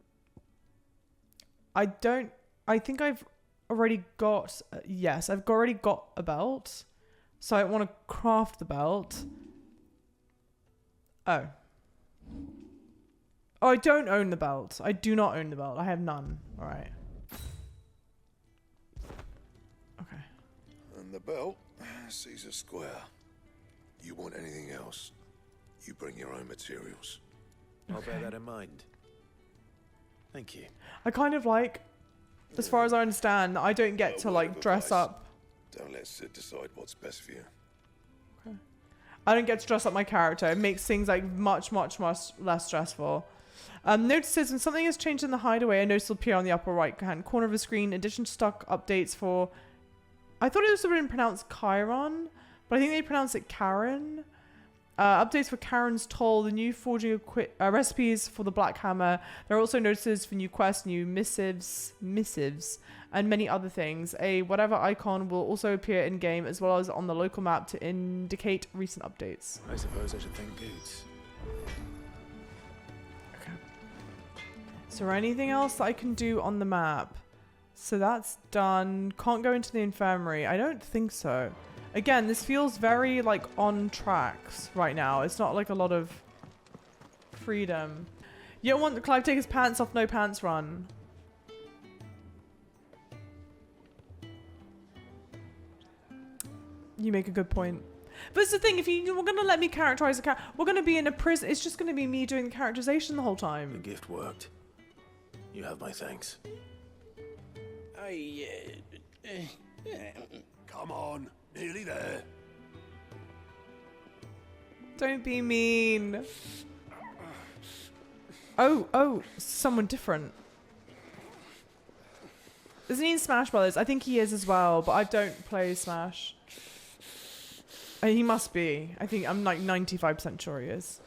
think I've already got... yes, I've already got a belt. So I want to craft the belt. Oh. Oh, I don't own the belt. I do not own the belt. I have none. All right. Okay.
And the belt sees a square. You want anything else, you bring your own materials.
I'll bear that in mind. Thank you.
I kind of like, as far as I understand, I don't get to like dress up.
Don't let Sid decide what's best for you.
Okay. I don't get to dress up my character. It makes things like much less stressful. Notices when something has changed in the hideaway, a notice will appear on the upper right hand corner of the screen. In addition to stock updates for, I thought it was been pronounced Chiron, but I think they pronounce it Karen. Updates for Karen's Toll, the new forging recipes for the Black Hammer. There are also notices for new quests, new missives, and many other things. A whatever icon will also appear in game as well as on the local map to indicate recent updates.
I suppose I should thank Goots.
Okay. Is there anything else that I can do on the map? So that's done. Can't go into the infirmary. I don't think so. Again, this feels very like on tracks right now. It's not like a lot of freedom. You don't want the Clive take his pants off, no pants run. You make a good point. But it's the thing, if you were going to let me characterize a character, we're going to be in a prison. It's just going to be me doing the characterization the whole time.
The gift worked. You have my thanks.
Come on, nearly there.
Don't be mean. Oh, someone different. Isn't he in Smash Brothers? I think he is as well, but I don't play Smash. He must be. I think I'm like 95% sure he is.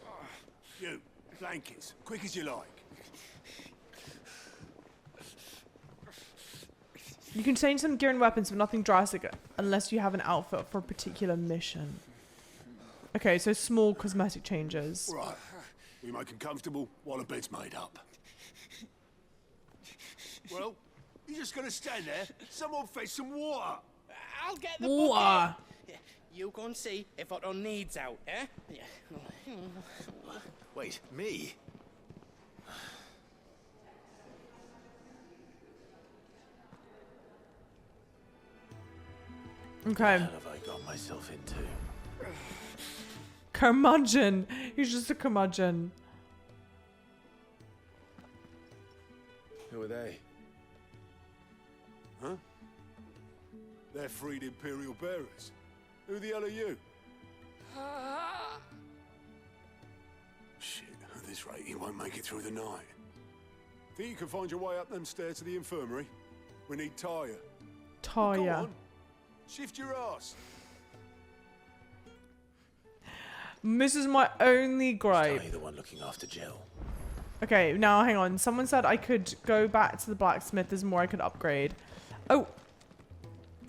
You, blankets, quick as you like.
You can change some gear and weapons, but nothing drastic unless you have an outfit for a particular mission. Okay, so small cosmetic changes.
Right. We make him comfortable while the bed's made up. Well, you're just gonna stand there? Someone fetch some water.
I'll get the
water.
bucket. You go and see if Otto needs out, eh?
Wait, me?
Okay.
What have I got myself into?
Curmudgeon. He's just a curmudgeon.
Who are they?
Huh? They're freed Imperial bearers. Who the hell are you? Shit, at this rate, he won't make it through the night. Think you can find your way up them stairs to the infirmary? We need Taya.
Taya.
Well, go on. Shift your ass.
This is my only gripe.
Taya the one looking after Jill.
Okay, now hang on. Someone said I could go back to the blacksmith. There's more I could upgrade. Oh.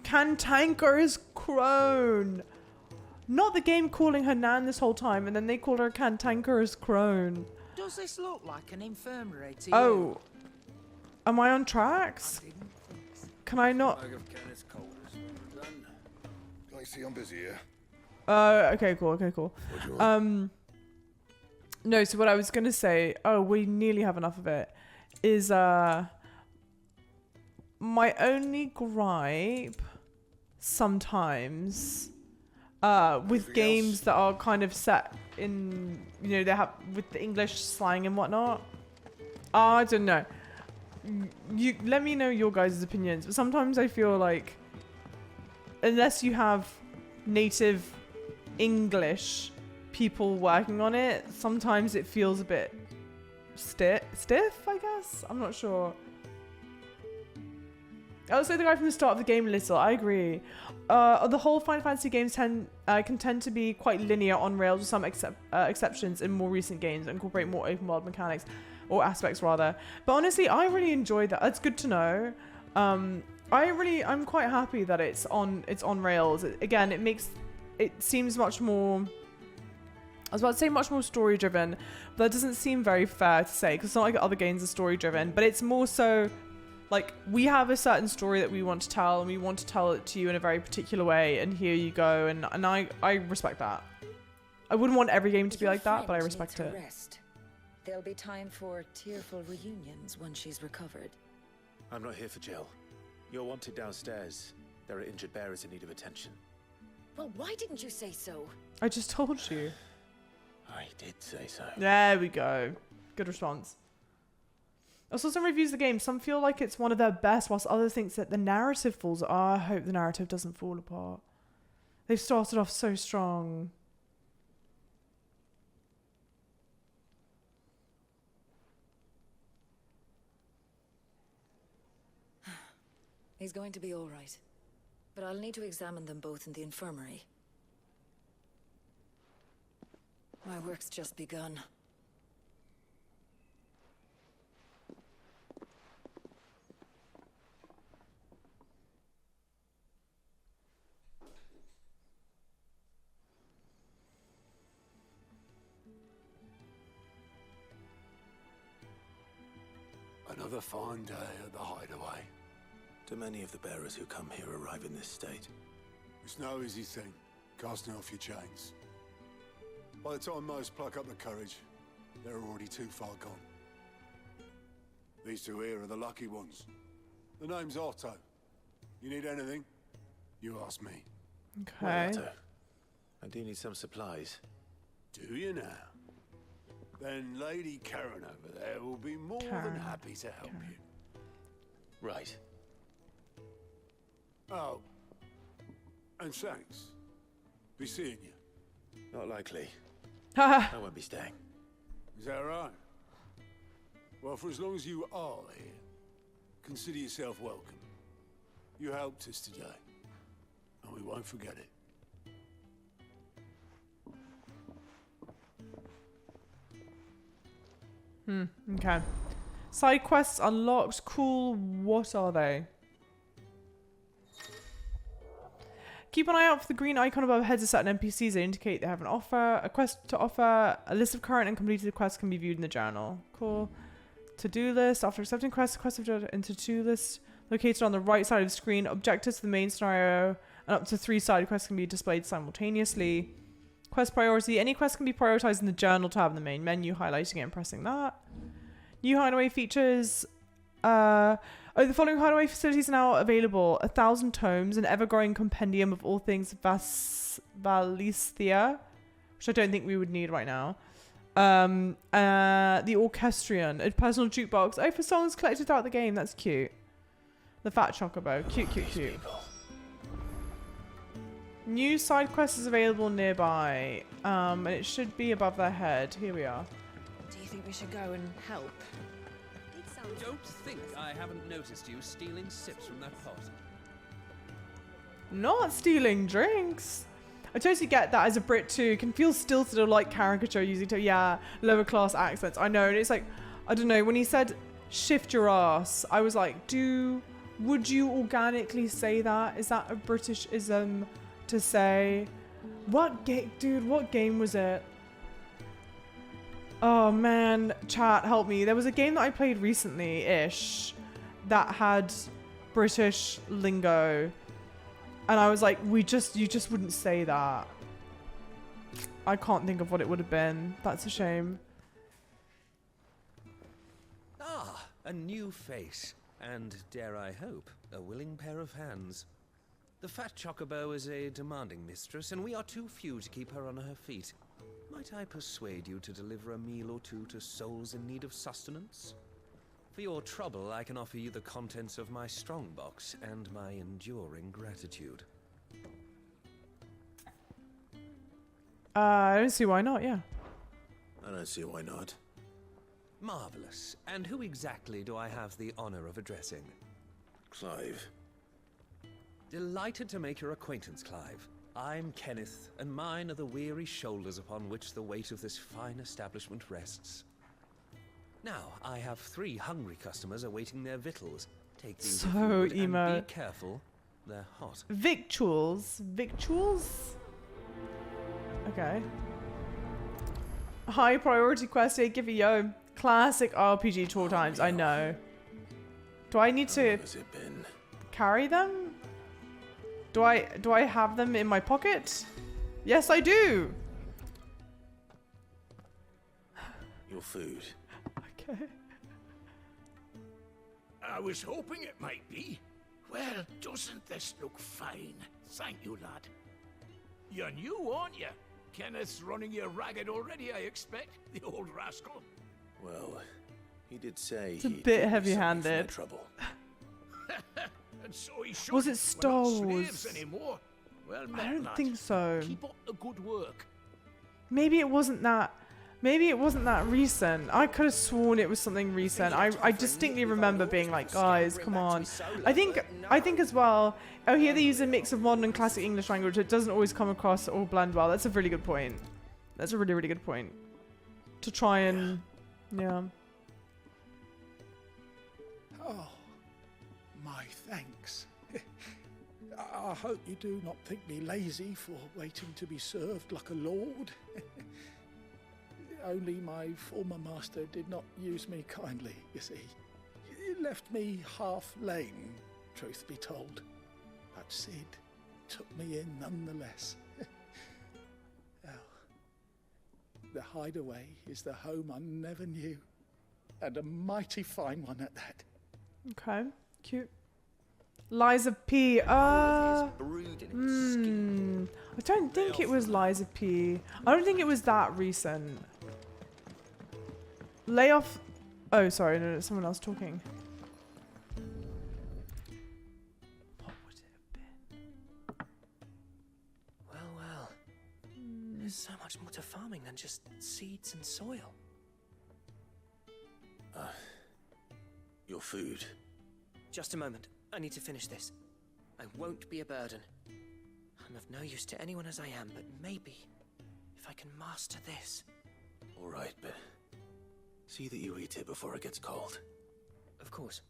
Cantankerous Crone. Not the game calling her Nan this whole time, and then they called her Cantankerous Crone.
Does this look like an infirmary to
Oh.
you?
Am I on tracks? Can I not?
Can I see I'm busy here?
Okay, cool. Okay, cool. No, so what I was going to say, oh, we nearly have enough of it, is my only gripe sometimes with games that are kind of set in, you know, they have with the English slang and whatnot. I don't know. You let me know your guys' opinions, but sometimes I feel like unless you have native English people working on it, sometimes it feels a bit stiff, I guess. I'm not sure. I would say the guy from the start of the game a little. I agree. The whole Final Fantasy games can tend to be quite linear on rails, with some exceptions in more recent games that incorporate more open world mechanics or aspects rather. But honestly, I really enjoyed that. That's good to know. I'm quite happy that it's on rails. Again, it seems much more, I was about to say much more story driven, but that doesn't seem very fair to say, because it's not like other games are story driven, but it's more so like we have a certain story that we want to tell, and we want to tell it to you in a very particular way, and here you go, and I respect that. I wouldn't want every game to be like that, but I respect it.
Rest. There'll be time for tearful reunions when she's recovered.
I'm not here for Jill. You're wanted downstairs. There are injured bearers in need of attention.
Well, why didn't you say so?
I just told you.
I did say so.
There we go. Good response. I saw some reviews of the game. Some feel like it's one of their best, whilst others think that the narrative falls. Oh, I hope the narrative doesn't fall apart. They've started off so strong.
He's going to be all right. But I'll need to examine them both in the infirmary. My work's just begun.
Another fine day at the Hideaway.
Do many of the bearers who come here arrive in this state?
It's no easy thing, casting off your chains. By the time most pluck up the courage, they're already too far gone. These two here are the lucky ones. The name's Otto. You need anything, you ask me.
Okay.
Well, Otto, I do need some supplies.
Do you now? Then Lady Karen over there will be more than happy to help you.
Right.
Oh, and thanks. Be seeing you.
Not likely. I won't be staying.
Is that right? Well, for as long as you are here, consider yourself welcome. You helped us today, and we won't forget it.
Okay. Side quests unlocked. Cool. What are they? Keep an eye out for the green icon above heads of certain NPCs that indicate they have an offer. A quest to offer. A list of current and completed quests can be viewed in the journal. Cool. To-do list. After accepting quests, quest into to-do list located on the right side of the screen. Objectives to the main scenario and up to 3 side quests can be displayed simultaneously. Quest priority. Any quest can be prioritized in the journal tab in the main menu, highlighting it and pressing that. New Hideaway features. The following Hideaway facilities are now available: 1,000 tomes, an ever-growing compendium of all things Valisthea, which I don't think we would need right now. The Orchestrion, a personal jukebox. Oh, for songs collected throughout the game. That's cute. The Fat Chocobo. Cute, cute, cute. New side quest is available nearby. And it should be above their head. Here we are.
Do you think we should go and help?
Don't think I haven't noticed you stealing sips from that pot.
Not stealing drinks. I totally get that as a Brit too. It can feel stilted or like caricature using lower class accents. I know, and it's like, I don't know, when he said shift your ass, I was like, would you organically say that? Is that a Britishism to say? What game was it? Oh man, chat, help me. There was a game that I played recently-ish that had British lingo. And I was like, you just wouldn't say that. I can't think of what it would have been. That's a shame.
Ah, a new face. And, dare I hope, a willing pair of hands. The fat chocobo is a demanding mistress, and we are too few to keep her on her feet. Might I persuade you to deliver a meal or two to souls in need of sustenance? For your trouble, I can offer you the contents of my strongbox and my enduring gratitude.
I don't see why not, yeah.
I don't see why not.
Marvelous. And who exactly do I have the honor of addressing?
Clive.
Delighted to make your acquaintance, Clive. I'm Kenneth, and mine are the weary shoulders upon which the weight of this fine establishment rests. Now, I have 3 hungry customers awaiting their victuals. Take these
So
if you would,
emo.
and be careful, they're hot.
Victuals? Okay. High priority quest, give it yo. Classic RPG tour times, I know. Do I need to carry them? Do I have them in my pocket? Yes, I do.
Your food.
Okay.
I was hoping it might be. Well, doesn't this look fine? Thank you, lad. You're new, aren't you? Kenneth's running you ragged already, I expect. The old rascal.
Well, he did say
it's a bit heavy-handed.
Trouble.
And so he
was it Star Wars?
Anymore. Well,
I don't think so.
Keep up the good work.
Maybe it wasn't that. Maybe it wasn't that recent. I could have sworn it was something recent. I distinctly remember being like, guys, come on. I think as well. Oh, here they use a mix of modern and classic English language. It doesn't always come across or blend well. That's a really good point. That's a really, really good point. To try and, yeah.
Oh, my thanks. I hope you do not think me lazy for waiting to be served like a lord. Only my former master did not use me kindly, you see. He left me half lame, truth be told. But Cid took me in nonetheless. Well, the Hideaway is the home I never knew. And a mighty fine one at that.
Okay, cute. Liza P. I don't think it was Liza P. I don't think it was that recent. Lay off. Oh, sorry, no, someone else talking. What would it have been?
Well. There's so much more to farming than just seeds and soil.
Your food.
Just a moment. I need to finish this. I won't be a burden. I'm of no use to anyone as I am, but maybe if I can master this.
All right, but see that you eat it before it gets cold.
Of course.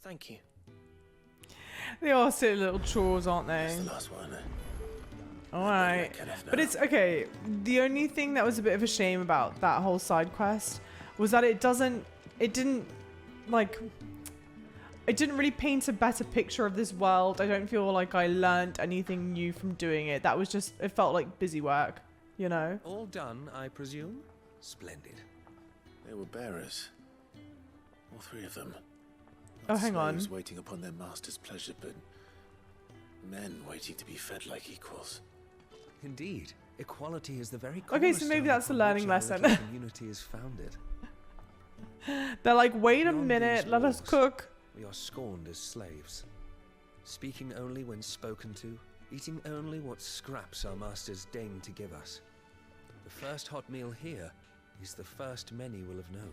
Thank you.
They are silly little chores, aren't they?
That's the last one.
Alright. But it's okay. The only thing that was a bit of a shame about that whole side quest was that it didn't really paint a better picture of this world. I don't feel like I learned anything new from doing it. That was just, it felt like busy work, you know?
All done, I presume? Splendid.
They were bearers. All 3 of them.
Oh, hang on.
Slaves waiting upon their master's pleasure, but men waiting to be fed like equals.
Indeed. Equality is the very
Okay, so maybe that's a learning lesson.
Community is founded.
They're like, wait a minute, let us cook.
We are scorned as slaves. speaking only when spoken to, eating only what scraps our masters deign to give us. The first hot meal here is the first many will have known.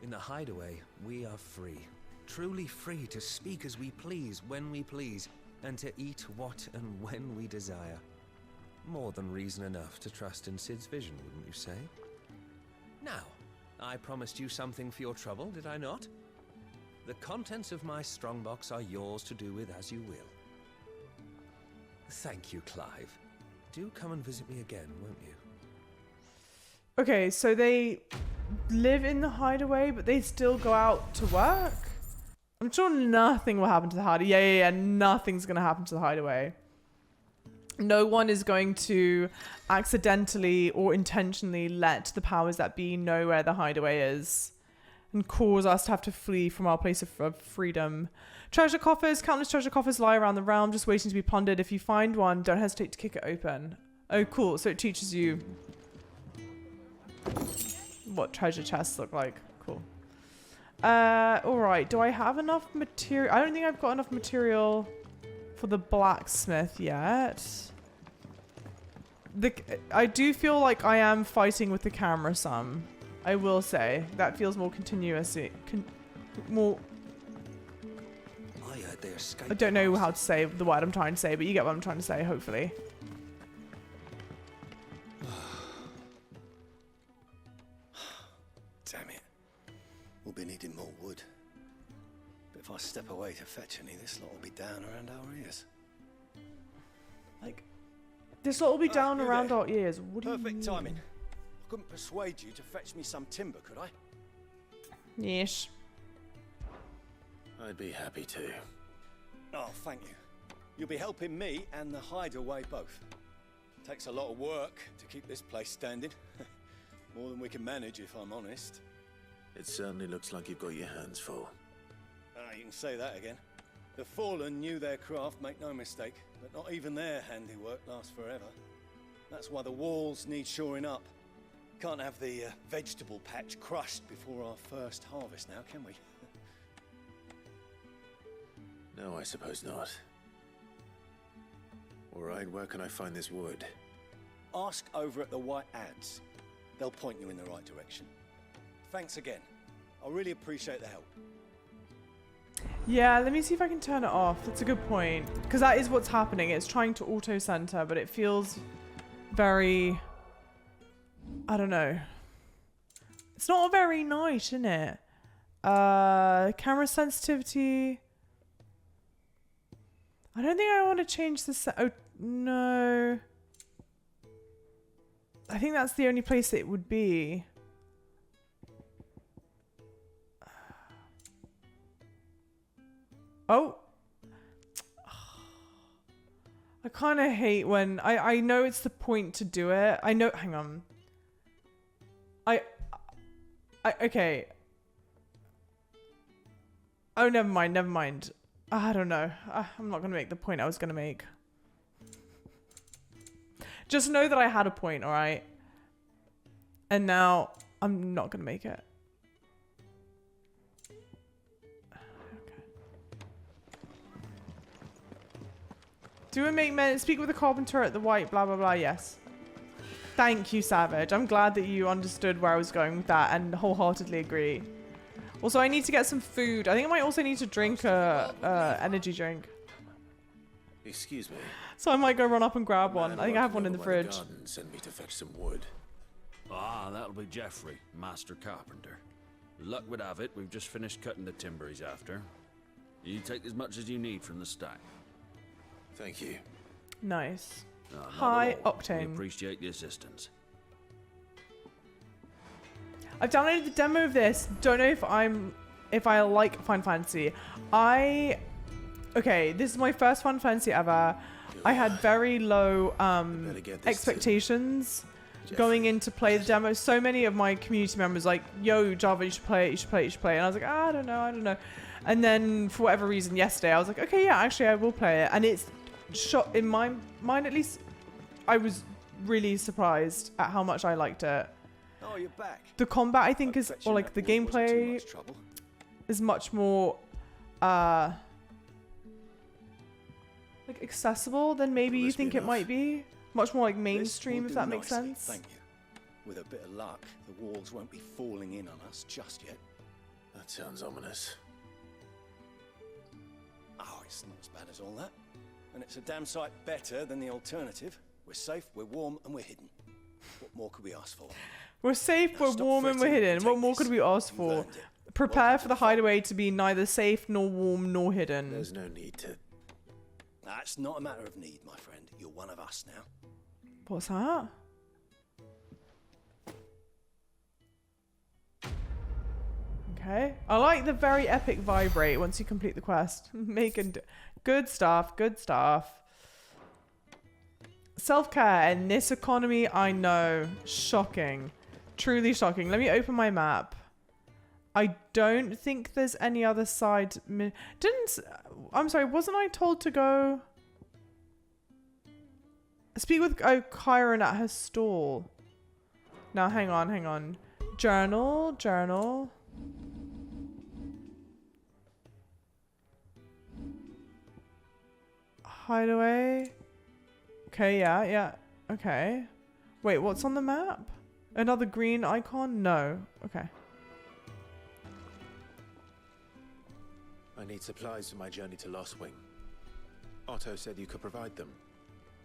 In the Hideaway, we are free, truly free to speak as we please, when we please, and to eat what and when we desire. More than reason enough to trust in Cid's vision, wouldn't you say? Now, I promised you something for your trouble, did I not? The contents of my strongbox are yours to do with as you will. Thank you, Clive. Do come and visit me again, won't you?
Okay, so they live in the Hideaway, but they still go out to work? I'm sure nothing will happen to the Hideaway. Yeah, nothing's going to happen to the Hideaway. No one is going to accidentally or intentionally let the powers that be know where the Hideaway is and cause us to have to flee from our place of freedom. Treasure coffers, countless treasure coffers lie around the realm just waiting to be plundered. If you find one, don't hesitate to kick it open. Oh, cool. So it teaches you what treasure chests look like. Cool. Alright. Do I have enough material? I don't think I've got enough material for the blacksmith yet. I do feel like I am fighting with the camera some. I will say. That feels more continuous. More... I don't know how to say the word I'm trying to say, but you get what I'm trying to say, hopefully.
Damn it. We'll be needing more wood. But if I step away to fetch any, this lot will be down around our ears.
Like, this lot will be down around our ears. What do you mean?
Perfect timing. I couldn't persuade you to fetch me some timber, could I?
Yes.
I'd be happy to.
Oh, thank you. You'll be helping me and the Hideaway both. Takes a lot of work to keep this place standing. More than we can manage, if I'm honest.
It certainly looks like you've got your hands full.
You can say that again. The Fallen knew their craft, make no mistake, but not even their handiwork lasts forever. That's why the walls need shoring up. Can't have the vegetable patch crushed before our first harvest now, can we?
No, I suppose not. Alright, where can I find this wood?
Ask over at the White Ads. They'll point you in the right direction. Thanks again. I really appreciate the help.
Yeah, let me see if I can turn it off. That's a good point. Because that is what's happening. It's trying to auto-center, but it feels very... I don't know. It's not very nice, isn't it? Camera sensitivity... I don't think I want to change the oh, no. I think that's the only place it would be. Oh. I kind of hate when... I know it's the point to do it. I know... Hang on. Okay. Oh, never mind. I don't know. I'm not going to make the point I was going to make. Just know that I had a point, alright? And now I'm not going to make it. Okay. Do I make men speak with the carpenter at the white blah blah blah? Yes. Thank you, Savage. I'm glad that you understood where I was going with that and wholeheartedly agree. Also, I need to get some food. I think I might also need to drink a energy drink.
Excuse me.
So I might go run up and grab one. I think I have one in the fridge.
Send me to fetch some wood.
Ah, that'll be Jeffrey, master carpenter. Luck would have it, we've just finished cutting the timber he's after. You take as much as you need from the stack.
Thank you.
Nice.
Not
High
at all.
octane.
We appreciate the assistance.
I've downloaded the demo of this. Don't know if I like Final Fantasy. Okay, this is my first Final Fantasy ever. I had very low expectations going in to play the demo. So many of my community members like, yo, Java, you should play it. And I was like, I don't know. And then for whatever reason yesterday, I was like, okay, yeah, actually I will play it. And it's shot in my mind, at least I was really surprised at how much I liked it.
Oh, you're back.
The combat, I think, is, or like the gameplay is much more like accessible than maybe you think it might be. Much more like mainstream, if that makes sense.
Thank you. With a bit of luck, the walls won't be falling in on us just yet.
That sounds ominous.
Oh, it's not as bad as all that. And it's a damn sight better than the alternative. We're safe, we're warm, and we're hidden. What more could we ask for?
We're safe, we're warm, and we're hidden. What more could we ask for? Prepare for the hideaway to be neither safe, nor warm, nor hidden.
There's no need to...
That's not a matter of need, my friend. You're one of us now.
What's that? Okay. I like the very epic vibrate once you complete the quest. Good stuff, good stuff. Self-care in this economy, I know. Shocking. Truly shocking. Let me open my map. I don't think there's any other side. I'm sorry, wasn't I told to go... Speak with Chiron at her stall. Now, hang on. Journal. Hideaway. Okay, yeah. Okay. Wait, what's on the map? Another green icon? No. Okay.
I need supplies for my journey to Lost Wing. Otto said you could provide them.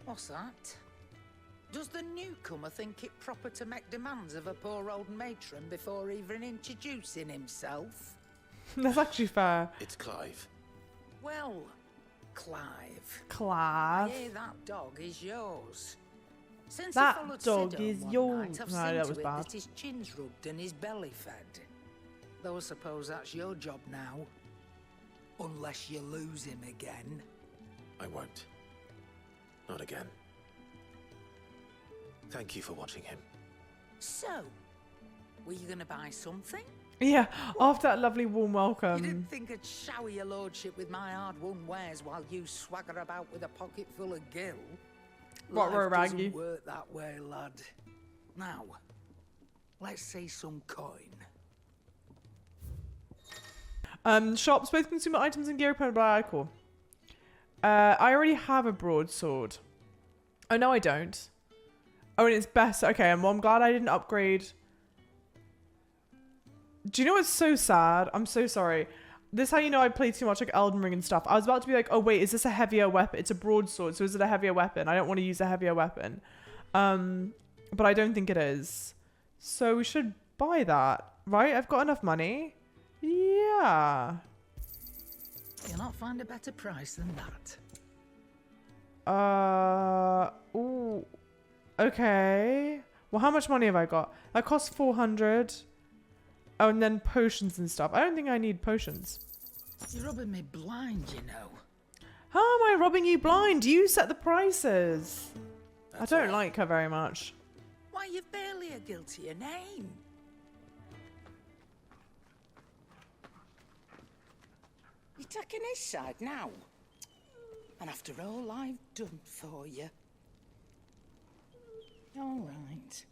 What's that? Does the newcomer think it proper to make demands of a poor old matron before even introducing himself?
That's actually fair.
It's Clive.
Well, Clive.
Clive.
I hear that dog is yours. Since
that
he followed
dog
Sid
is
home
yours.
one night, I've
No,
seen
that
to
was
it
bad.
that his chin's rubbed and his belly fed. Though I suppose that's your job now. Unless you lose him again.
I won't. Not again. Thank you for watching him.
So, were you gonna buy something?
Yeah, after that lovely warm welcome.
You didn't think I'd shower your lordship with my hard-won wares while you swagger about with a pocket full of gil?
What,
Life
raggy?
doesn't work that way, lad. Now, let's see some coin.
Shops, both consumer items and gear open by cool. I already have a broadsword. Oh, no, I don't. Oh, and it's better. Okay, well, I'm glad I didn't upgrade. Do you know what's so sad? I'm so sorry. This is how you know I play too much like Elden Ring and stuff. I was about to be like, oh, wait, is this a heavier weapon? It's a broadsword, so is it a heavier weapon? I don't want to use a heavier weapon. But I don't think it is. So we should buy that, right? I've got enough money. Yeah.
You'll not find a better price than that.
Ooh. Okay. Well, how much money have I got? That costs 400. Oh, and then potions and stuff. I don't think I need potions.
You're rubbing me blind, you know.
How am I robbing you blind? You set the prices. I don't like her very much.
Why, you've barely a guilty name. You're taking his side now. And after all I've done for you. All right.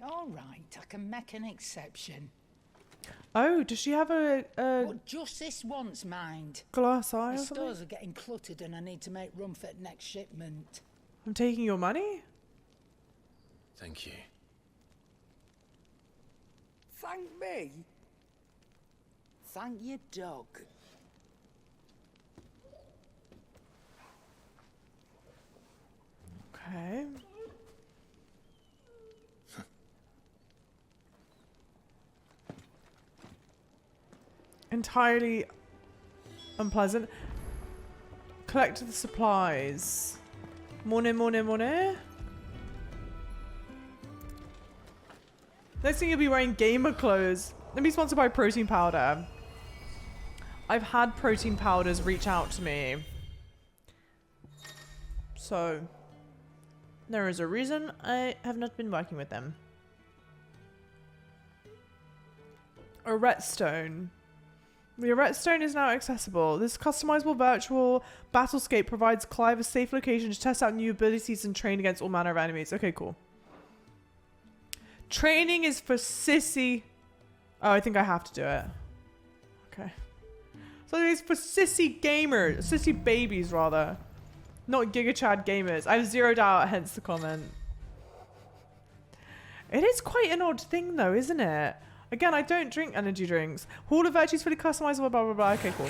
All right, I can make an exception.
Oh, does she have a
But just this once, mind.
glass eye or
The
something?
stores are getting cluttered and I need to make room for the next shipment.
I'm taking your money?
Thank you.
Thank me? Thank your dog.
Okay. Entirely unpleasant. Collect the supplies. Money. Next thing you'll be wearing gamer clothes. Let me sponsored by protein powder. I've had protein powders reach out to me. So, there is a reason I have not been working with them. A Redstone. The Redstone is now accessible. This customizable virtual battlescape provides Clive a safe location to test out new abilities and train against all manner of enemies. Okay, cool. Training is for sissy. Oh, I think I have to do it. Okay. So it's for sissy gamers, sissy babies rather. Not Giga Chad gamers. I've zeroed out, hence the comment. It is quite an odd thing though, isn't it? Again, I don't drink energy drinks. Hall of Virtues fully customizable, blah, blah, blah. Okay, cool.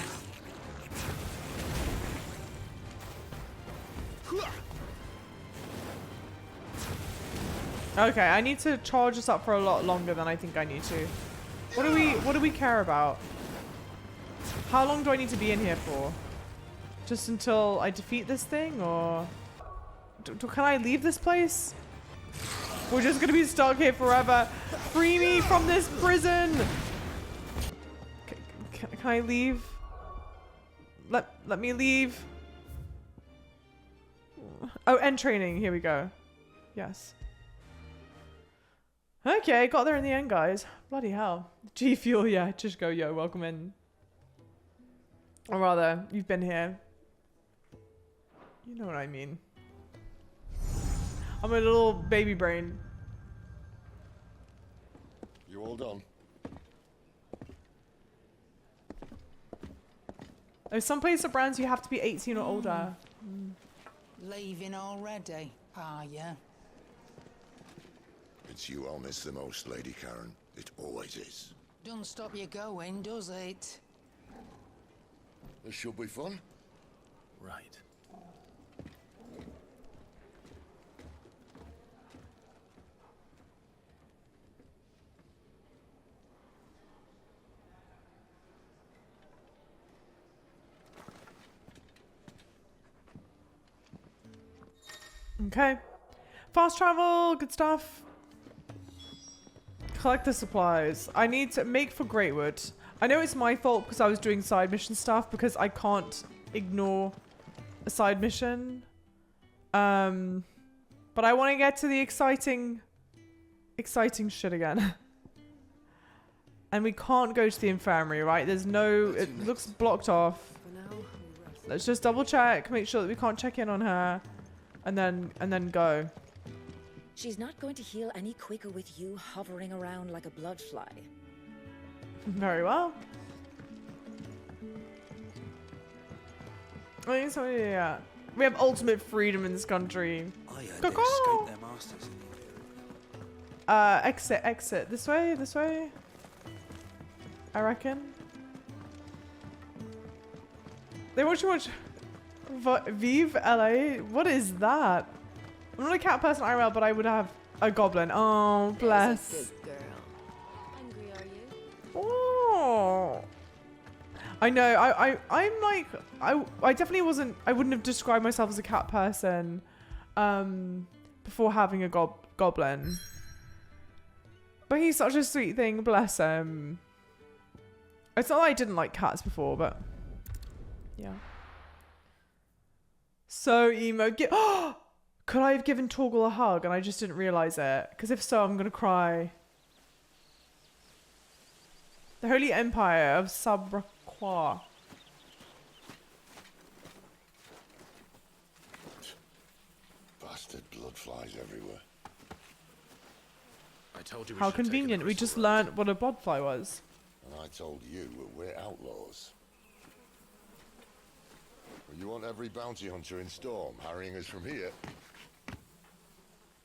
Okay, I need to charge this up for a lot longer than I think I need to. What do we care about? How long do I need to be in here for? Just until I defeat this thing, or can I leave this place? We're just gonna be stuck here forever. Free me from this prison. Can I leave? Let me leave. Oh, end training. Here we go. Yes. Okay, got there in the end, guys. Bloody hell. G Fuel, yeah. Just go, yo. Welcome in. Or rather, you've been here. You know what I mean. I'm a little baby brain.
You all done?
There's some places of brands you have to be 18 or older.
Leaving already, are ya?
It's you I'll miss the most, Lady Karen. It always is.
Don't stop you going, does it?
This should be fun.
Right.
Okay. Fast travel, good stuff. Collect the supplies. I need to make for Greatwood. I know it's my fault because I was doing side mission stuff because I can't ignore a side mission. But I want to get to the exciting shit again. And we can't go to the infirmary, right? There's no, it looks blocked off. Let's just double check, make sure that we can't check in on her. And then go.
She's not going to heal any quicker with you hovering around like a blood fly.
Very well. Oh, so yeah. We have ultimate freedom in this country.
I heard they escaped their masters in the Imperial.
Exit. This way. I reckon. They want you to watch Vive LA? What is that? I'm not a cat person IRL, but I would have a goblin. Oh, bless.
There's a good girl. Hungry, are you?
Oh. I know. I'm like, I definitely wasn't. I wouldn't have described myself as a cat person, before having a goblin. But he's such a sweet thing. Bless him. It's not that I didn't like cats before, but yeah. So emo. Could I have given Torgal a hug and I just didn't realize it? Because if so, I'm gonna cry. The Holy Empire of Sabrakwa.
Bastard blood flies everywhere.
I told you.
How convenient. We just learned what a bloodfly was.
And I told you we're outlaws. Well, you want every bounty hunter in Storm harrying us from here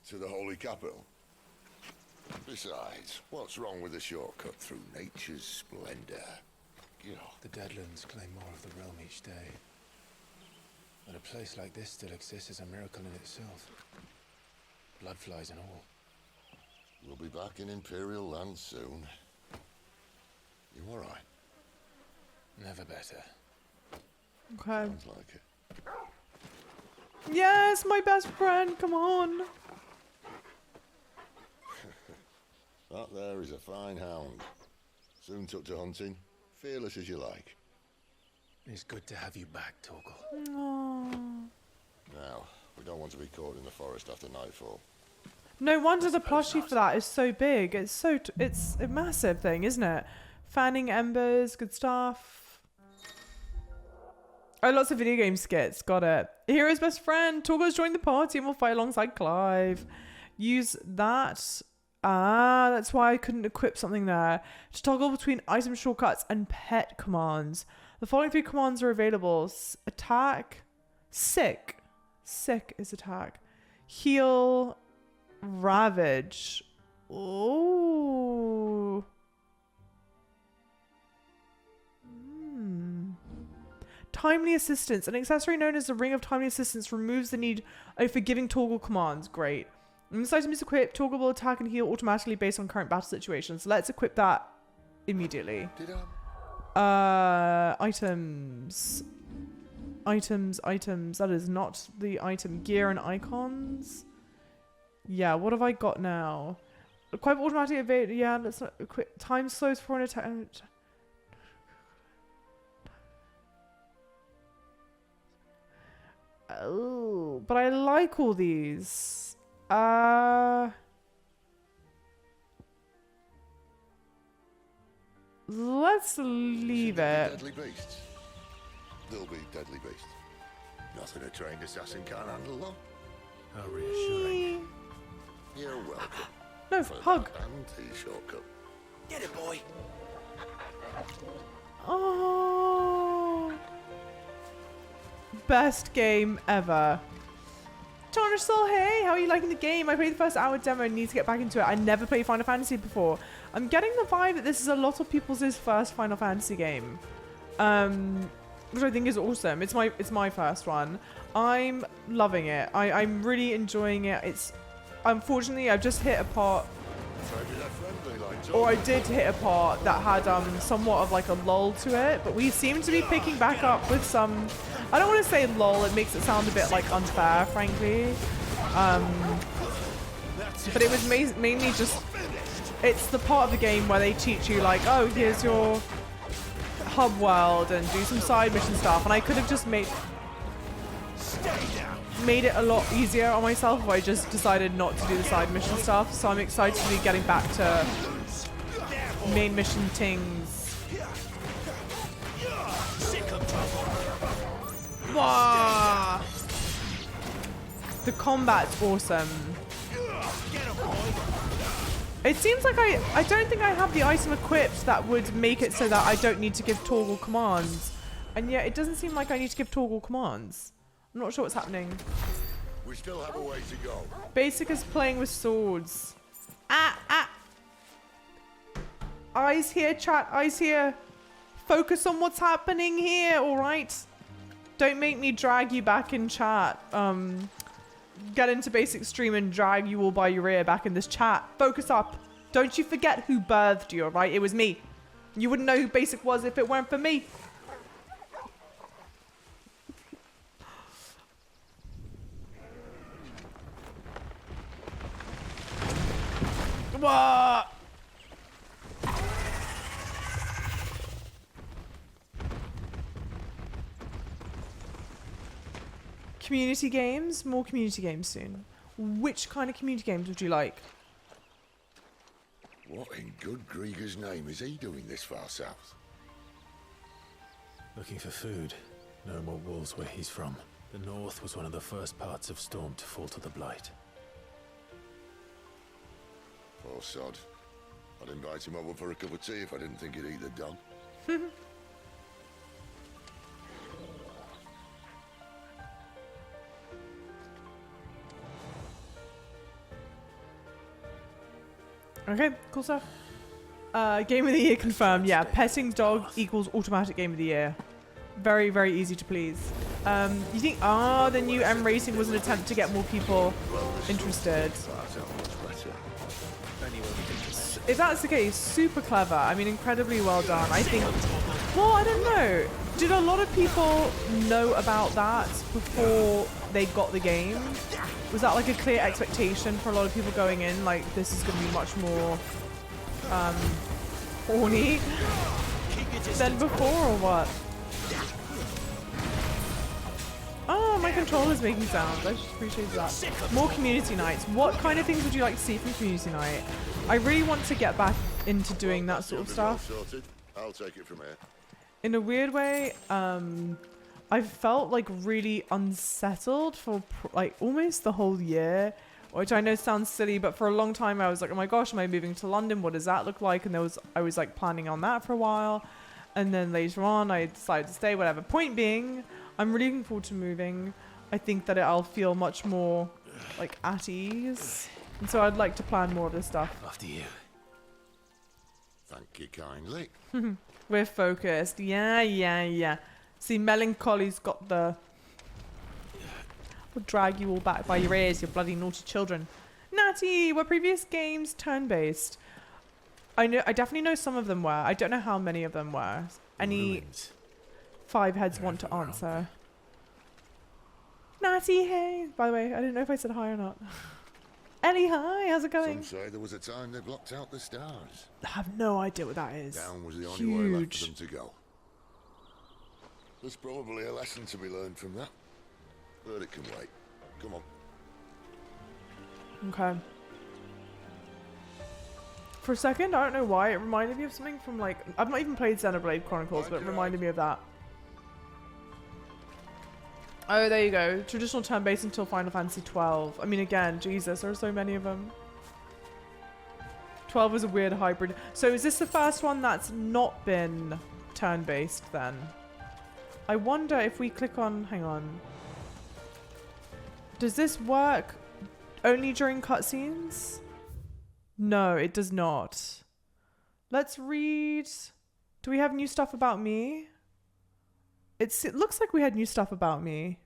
to the Holy Capital? Besides, what's wrong with a shortcut through nature's splendor?
The Deadlands claim more of the realm each day. But a place like this still exists is a miracle in itself. Bloodflies and all.
We'll be back in Imperial land soon. You alright?
Never better.
Okay.
Sounds like it.
Yes, my best friend. Come on.
That there is a fine hound. Soon took to hunting. Fearless as you like.
It's good to have you back, Torgal.
Aww.
Now, we don't want to be caught in the forest after nightfall.
No wonder the plushie for that is so big. It's it's a massive thing, isn't it? Fanning Embers, good stuff. Oh, lots of video game skits. Got it. Hero's best friend. Torgal's joined the party and will fight alongside Clive. Use that. Ah, that's why I couldn't equip something there. To toggle between item shortcuts and pet commands. The following 3 commands are available. Attack. Sick. Sick is attack. Heal. Ravage. Oh. Timely assistance. An accessory known as the Ring of Timely Assistance removes the need for giving toggle commands. Great. When this item is equipped, toggle will attack and heal automatically based on current battle situations. Let's equip that immediately. Items. Items. That is not the item. Gear and icons. Yeah, what have I got now? Quite automatic evade. Yeah, let's not equip. Time slows for an attack. Oh, but I like all these. Let's leave it.
Deadly beasts. They'll be deadly beasts. Nothing a trained assassin can't handle them.
How reassuring.
You're welcome.
No, hug.
And tea shortcut.
Get it, boy.
Oh. Best game ever. Tarnish Soul, hey, how are you liking the game? I played the first hour demo and need to get back into it. I never played Final Fantasy before. I'm getting the vibe that this is a lot of people's first Final Fantasy game. Which I think is awesome. It's my first one. I'm loving it. I'm really enjoying it. It's unfortunately I've just hit a part, or I did hit a part that had somewhat of like a lull to it, but we seem to be picking back up with some. I don't want to say lull. It makes it sound a bit like unfair, frankly. But it was mainly just. It's the part of the game where they teach you like, oh, here's your hub world and do some side mission stuff, and I could have just made it a lot easier on myself if I just decided not to do the side mission stuff. So I'm excited to be getting back to main mission things. Wow. The combat's awesome. It seems like I don't think I have the item equipped that would make it so that I don't need to give toggle commands. And yet it doesn't seem like I need to give toggle commands. I'm not sure what's happening.
We still have a way to go.
Basic is playing with swords. Eyes here, chat. Eyes here. Focus on what's happening here, alright? Don't make me drag you back in chat. Get into basic stream and drag you all by your ear back in this chat. Focus up. Don't you forget who birthed you, alright? It was me. You wouldn't know who basic was if it weren't for me. What? Community games? More community games soon. Which kind of community games would you like?
What in good Grieger's name is he doing this far south?
Looking for food. No more wolves where he's from. The north was one of the first parts of Storm to fall to the Blight.
Poor sod. I'd invite him over for a cup of tea if I didn't think he'd eat the dog.
Okay, cool stuff. Game of the year confirmed. Yeah, petting dog equals automatic game of the year. Very, very easy to please. You think, the new M Racing was an attempt to get more people interested. If that's the case, super clever. I mean, incredibly well done. I think, well, I don't know. Did a lot of people know about that before they got the game? Was that like a clear expectation for a lot of people going in? Like, this is going to be much more horny than before, or what? Oh, my controller's making sounds. I just appreciate that. More community nights. What kind of things would you like to see from community night? I really want to get back into doing that sort of stuff.
I'll take it from here.
In a weird way, I felt like really unsettled for like almost the whole year, which I know sounds silly, but for a long time I was like, oh my gosh, am I moving to London? What does that look like? And I was like planning on that for a while. And then later on, I decided to stay, whatever. Point being, I'm really looking forward to moving. I think that I'll feel much more, like, at ease. And so I'd like to plan more of this stuff.
After you.
Thank you kindly.
We're focused. Yeah. See, Melancholy's got the... We'll drag you all back by your ears, you bloody naughty children. Natty, were previous games turn-based? I definitely know some of them were. I don't know how many of them were. Any five heads want to answer? Natty, hey. By the way, I didn't know if I said hi or not. Ellie, hi. How's it going?
Some say there was a time they blocked out the stars.
I have no idea what that is.
Down was the only way left for them to go. There's probably a lesson to be learned from that. But it can wait. Come on.
Okay. For a second, I don't know why, it reminded me of something from, like... I've not even played Xenoblade Chronicles, but it reminded me of that. Oh, there you go. Traditional turn-based until Final Fantasy 12. I mean, again, Jesus, there are so many of them. 12 was a weird hybrid. So is this the first one that's not been turn-based, then? I wonder if we click on... Hang on. Does this work only during cutscenes? No, it does not. Let's read. Do we have new stuff about me? It looks like we had new stuff about me.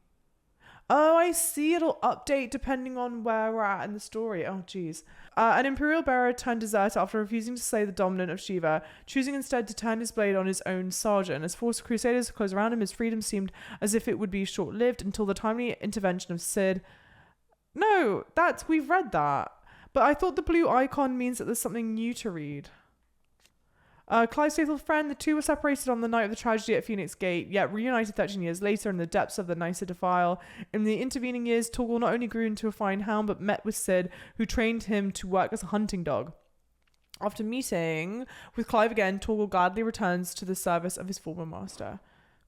Oh, I see. It'll update depending on where we're at in the story. Oh, jeez. An Imperial bearer turned deserter after refusing to slay the dominant of Shiva, choosing instead to turn his blade on his own sergeant. As force of crusaders closed around him, his freedom seemed as if it would be short-lived until the timely intervention of CID. No, we've read that. But I thought the blue icon means that there's something new to read. Clive's faithful friend, the two were separated on the night of the tragedy at Phoenix Gate, yet reunited 13 years later in the depths of the Nysa Defile. In the intervening years, Torgal not only grew into a fine hound, but met with Cid, who trained him to work as a hunting dog. After meeting with Clive again, Torgal gladly returns to the service of his former master.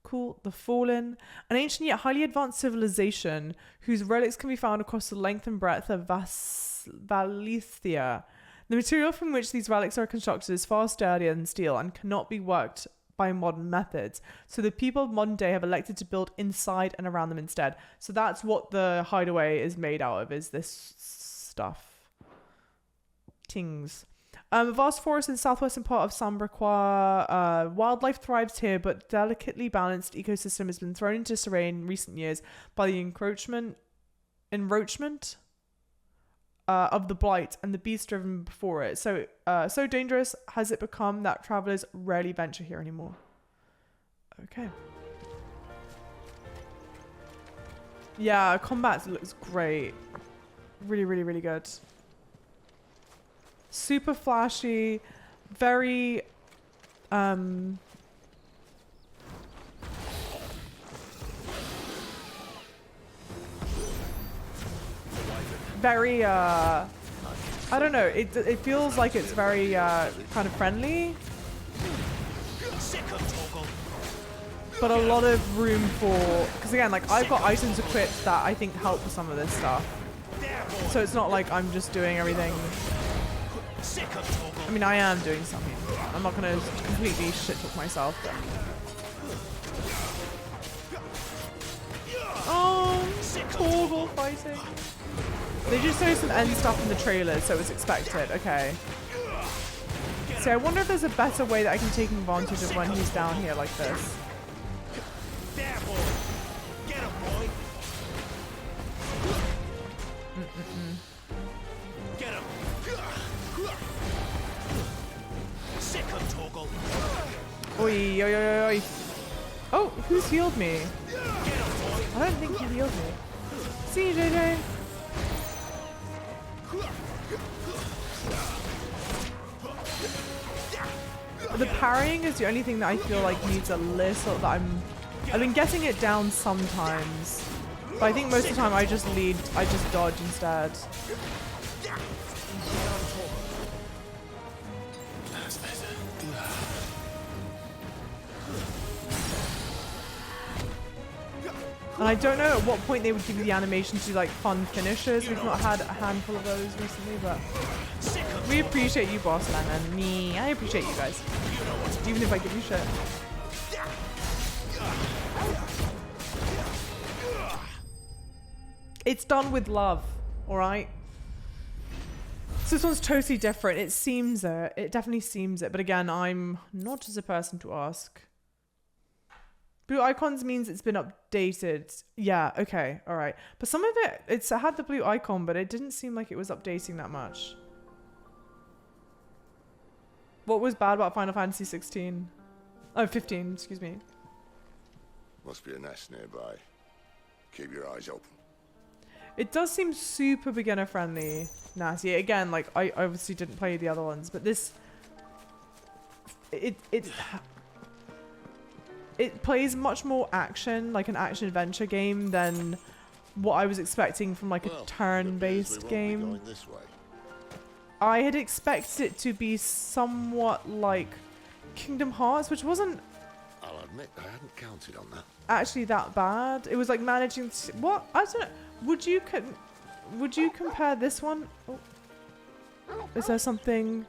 Cool. The Fallen, an ancient yet highly advanced civilization whose relics can be found across the length and breadth of Valithia. The material from which these relics are constructed is far sturdier than steel and cannot be worked by modern methods. So the people of modern day have elected to build inside and around them instead. So that's what the Hideaway is made out of, is this stuff. Tings. A vast forest in the southwestern part of Sambraquois. Wildlife thrives here, but delicately balanced ecosystem has been thrown into disarray in recent years by the encroachment of the blight and the beast driven before it. So dangerous has it become that travelers rarely venture here anymore. Okay. Yeah, combat looks great. Really, really, really good. Super flashy, very very I don't know, it feels like it's very kind of friendly, but a lot of room for, because again, like, I've got items equipped that I think help with some of this stuff, so it's not like I'm just doing everything. I mean, I am doing something. I'm not gonna completely shit talk myself, but... Oh, Torgal fighting. They just showed some end stuff in the trailers, so it was expected. Okay. So I wonder if there's a better way that I can take advantage of when he's down here like this.
Get him! Sick of Torgal.
Oi, oi, oi, oi. Oh, who's healed me? I don't think he healed me. See you, JJ. The parrying is the only thing that I feel like needs a little, that I've been getting it down sometimes, but I think most of the time I just dodge instead. And I don't know at what point they would give you the animation to do like fun finishes. We've not had a handful of those recently, but we appreciate you, Boss Man, and me. I appreciate you guys, even if I give you shit. It's done with love, all right? So this one's totally different. It seems it. It definitely seems it. But again, I'm not as a person to ask. Blue icons means it's been updated. Yeah, okay, all right. But some of it had the blue icon, but it didn't seem like it was updating that much. What was bad about Final Fantasy 16? Oh, 15, excuse me.
Must be a nest nearby. Keep your eyes open.
It does seem super beginner friendly. Nasty. Again, like I obviously didn't play the other ones, but this it plays much more action, like an action adventure game, than what I was expecting from like a turn-based game.
This way.
I had expected it to be somewhat like Kingdom Hearts, which wasn't,
I'll admit I hadn't counted on that.
actually that bad. It was like managing to, what? I don't know. Would you compare this one? Oh. Is there something?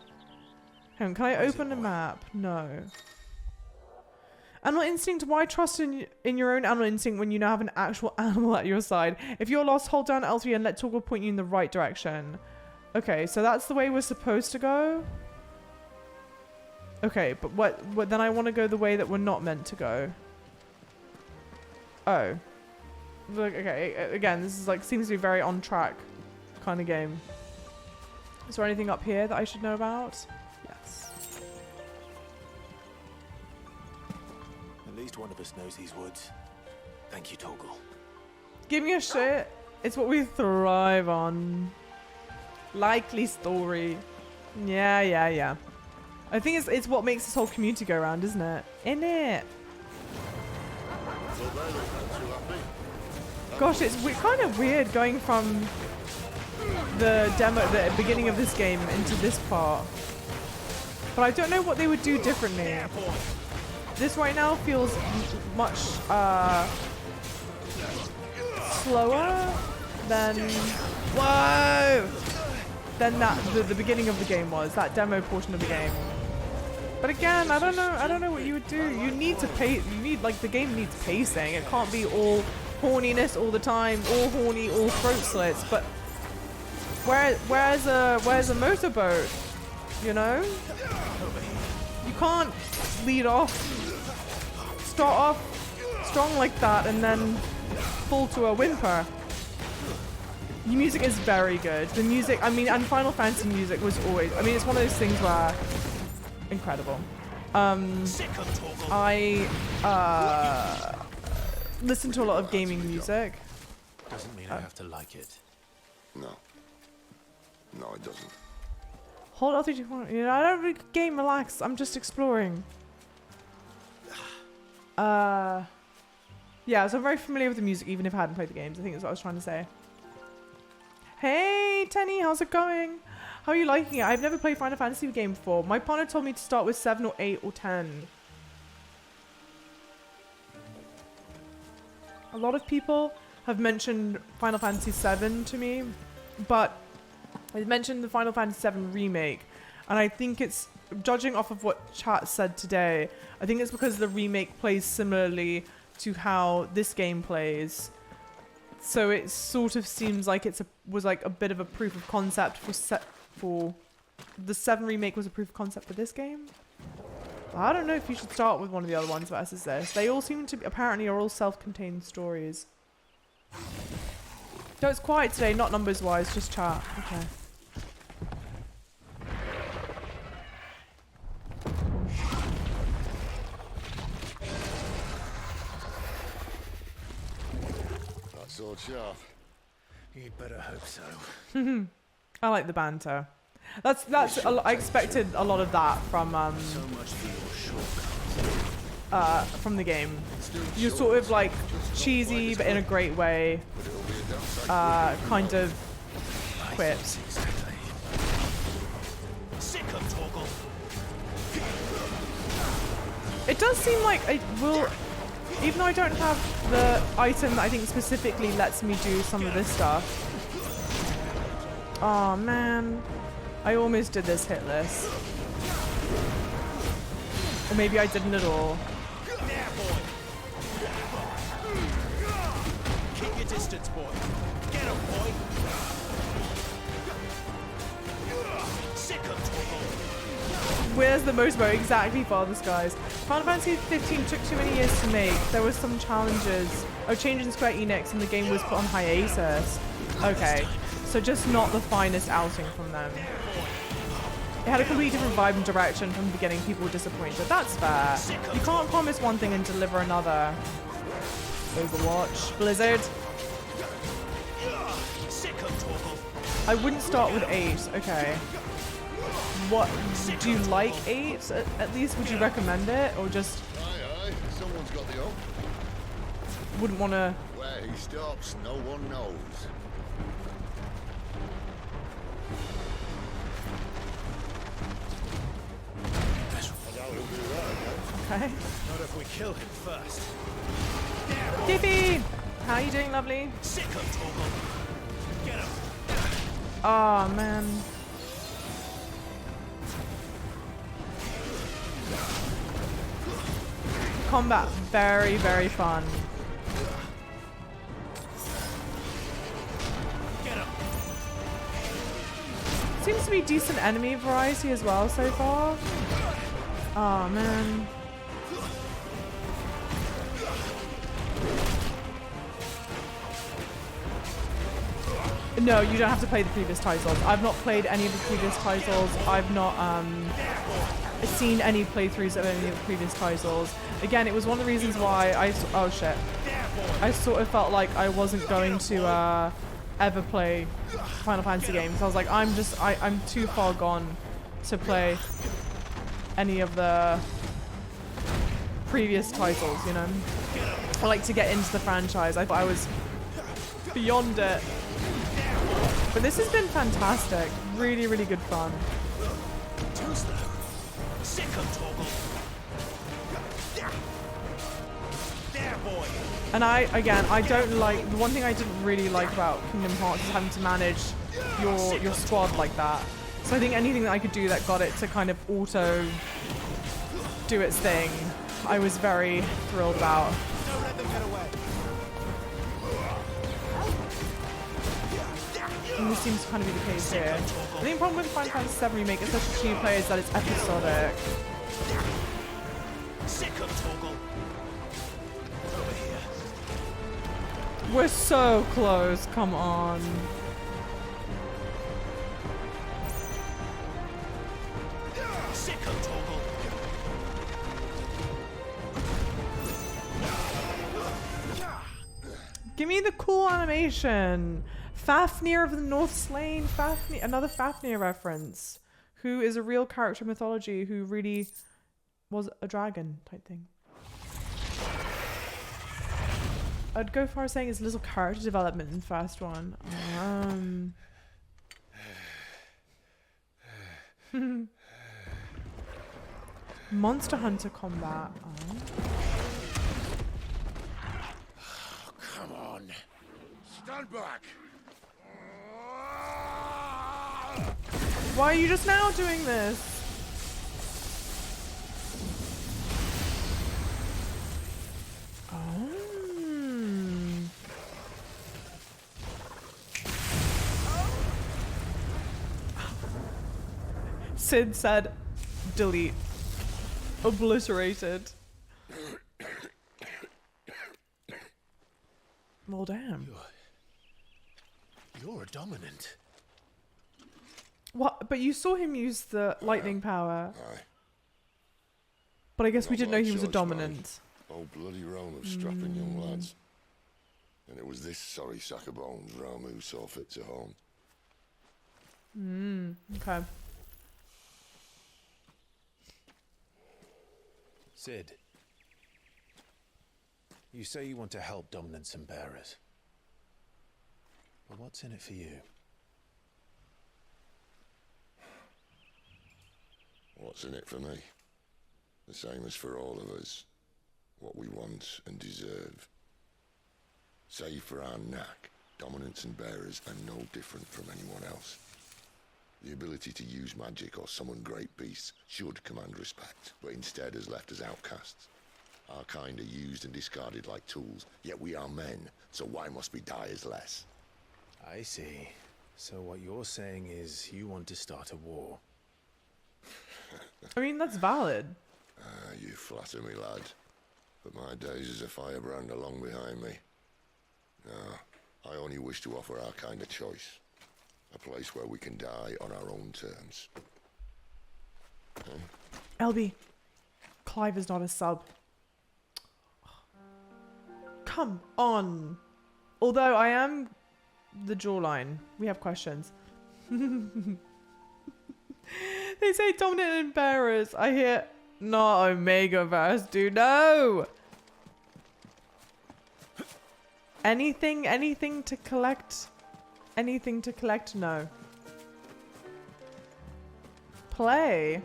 Hang on, can I open a map? No. Animal instinct. Why trust in your own animal instinct when you now have an actual animal at your side? If you're lost, hold down L3 and let Toggle point you in the right direction. Okay, so that's the way we're supposed to go. Okay, but what then I want to go the way that we're not meant to go. Oh. Look, okay, again, this is like, seems to be very on track kind of game. Is there anything up here that I should know about? Yes.
At least one of us knows these woods. Thank you, Toggle.
Give me a shit. It's what we thrive on. Likely story. Yeah. I think it's what makes this whole community go around, isn't it? Innit? Gosh, it's kind of weird going from the beginning of this game into this part. But I don't know what they would do differently. This right now feels much slower than than the beginning of the game was, that demo portion of the game. But again, I don't know what you would do. You need to the game needs pacing. It can't be all horniness all the time, all horny, all throat slits. But where's a motorboat? You know? You can't start off strong like that and then fall to a whimper. The music is very good. The music, I mean, and Final Fantasy music was always, I mean, it's one of those things where, incredible. I listen to a lot of gaming music.
Doesn't mean I have to like it.
No, it doesn't.
Hold on, you know, I don't really game, relax. I'm just exploring. Yeah, so I'm very familiar with the music, even if I hadn't played the games. I think that's what I was trying to say. Hey, Tenny, how's it going? How are you liking it? I've never played Final Fantasy game before. My partner told me to start with 7 or 8 or 10. A lot of people have mentioned Final Fantasy 7 to me, but they mentioned the Final Fantasy 7 remake, and I think it's, judging off of what chat said today, I think it's because the remake plays similarly to how this game plays. So it sort of seems like was like a bit of a proof of concept for the 7 remake was a proof of concept for this game. I don't know if you should start with one of the other ones versus this. They all seem to be, apparently are all self-contained stories. So it's quiet today, not numbers wise, just chat. Okay.
Sword sharp.
You'd better hope so.
I like the banter. I expected a lot of that from the game. You're sort of like cheesy, but in a great way. Kind of quips. It does seem like it will. Even though I don't have the item that I think specifically lets me do some of this stuff. Oh man. I almost did this hitless. Or maybe I didn't at all.
distance, boy. Get him, boy. Sick of
Where's the most vote? Exactly, Father's guys. Final Fantasy 15 took too many years to make. There was some challenges. Oh, changes in Square Enix and the game was put on hiatus. Okay, so just not the finest outing from them. It had a completely different vibe and direction from the beginning. People were disappointed. That's fair. You can't promise one thing and deliver another. Overwatch. Blizzard. I wouldn't start with 8. Okay. What? Do you like 8? At least would you recommend it? Or just...
Aye, someone's got the hope.
Wouldn't want to...
Where he stops, no one knows.
Okay.
Not if we kill him first.
Kippy! How you doing, lovely?
Sick of Toggle. Get him.
Oh, man. Combat, very, very fun.
Get him.
Seems to be decent enemy variety as well so far. Oh, man. No, you don't have to play the previous titles. I've not played any of the previous titles. I've not seen any playthroughs of any of the previous titles. Again, it was one of the reasons why oh shit. I sort of felt like I wasn't going to ever play Final Fantasy games. I was like, I'm too far gone to play any of the previous titles, you know? I like to get into the franchise. I thought I was beyond it. But this has been fantastic. Really, really good fun. And I don't like, the one thing I didn't really like about Kingdom Hearts is having to manage your squad like that. So I think anything that I could do that got it to kind of auto do its thing, I was very thrilled about.
Don't let them get away.
And this seems to kind of be the case here. I think the problem with Final Fantasy VII Remake, especially 2 players, is that it's episodic. We're so close, come on. Give me the cool animation. Fafnir of the North Slain. Fafnir, another Fafnir reference. Who is a real character in mythology who really was a dragon type thing. I'd go far as saying it's little character development in the first one. Monster Hunter combat.
Oh, come on. Stand back.
Why are you just now doing this? Oh. Sid said, delete. Obliterated. Well, damn.
You're a dominant.
What? But you saw him use the lightning power.
Aye.
But I guess we
Not
didn't know
my
he was a
choice,
dominant.
mate. Oh, bloody realm of strapping young lads. And it was this sorry sack of bones Ramu saw fit to home.
Okay.
Cid, you say you want to help dominants and bearers. But what's in it for you?
What's in it for me? The same as for all of us. What we want and deserve. Save for our knack, dominants and bearers are no different from anyone else. The ability to use magic or summon great beasts should command respect, but instead has left us outcasts. Our kind are used and discarded like tools, yet we are men, so why must we die as less?
I see. So what you're saying is you want to start a war.
I mean, that's valid.
You flatter me, lad. But my days as a firebrand are long behind me. No, I only wish to offer our kind of choice. A place where we can die on our own terms.
LB, Clive is not a sub. Come on. Although I am the jawline. We have questions. They say dominant and Embers. I hear not Omegaverse, dude. No. Anything to collect? Anything to collect? No. Play.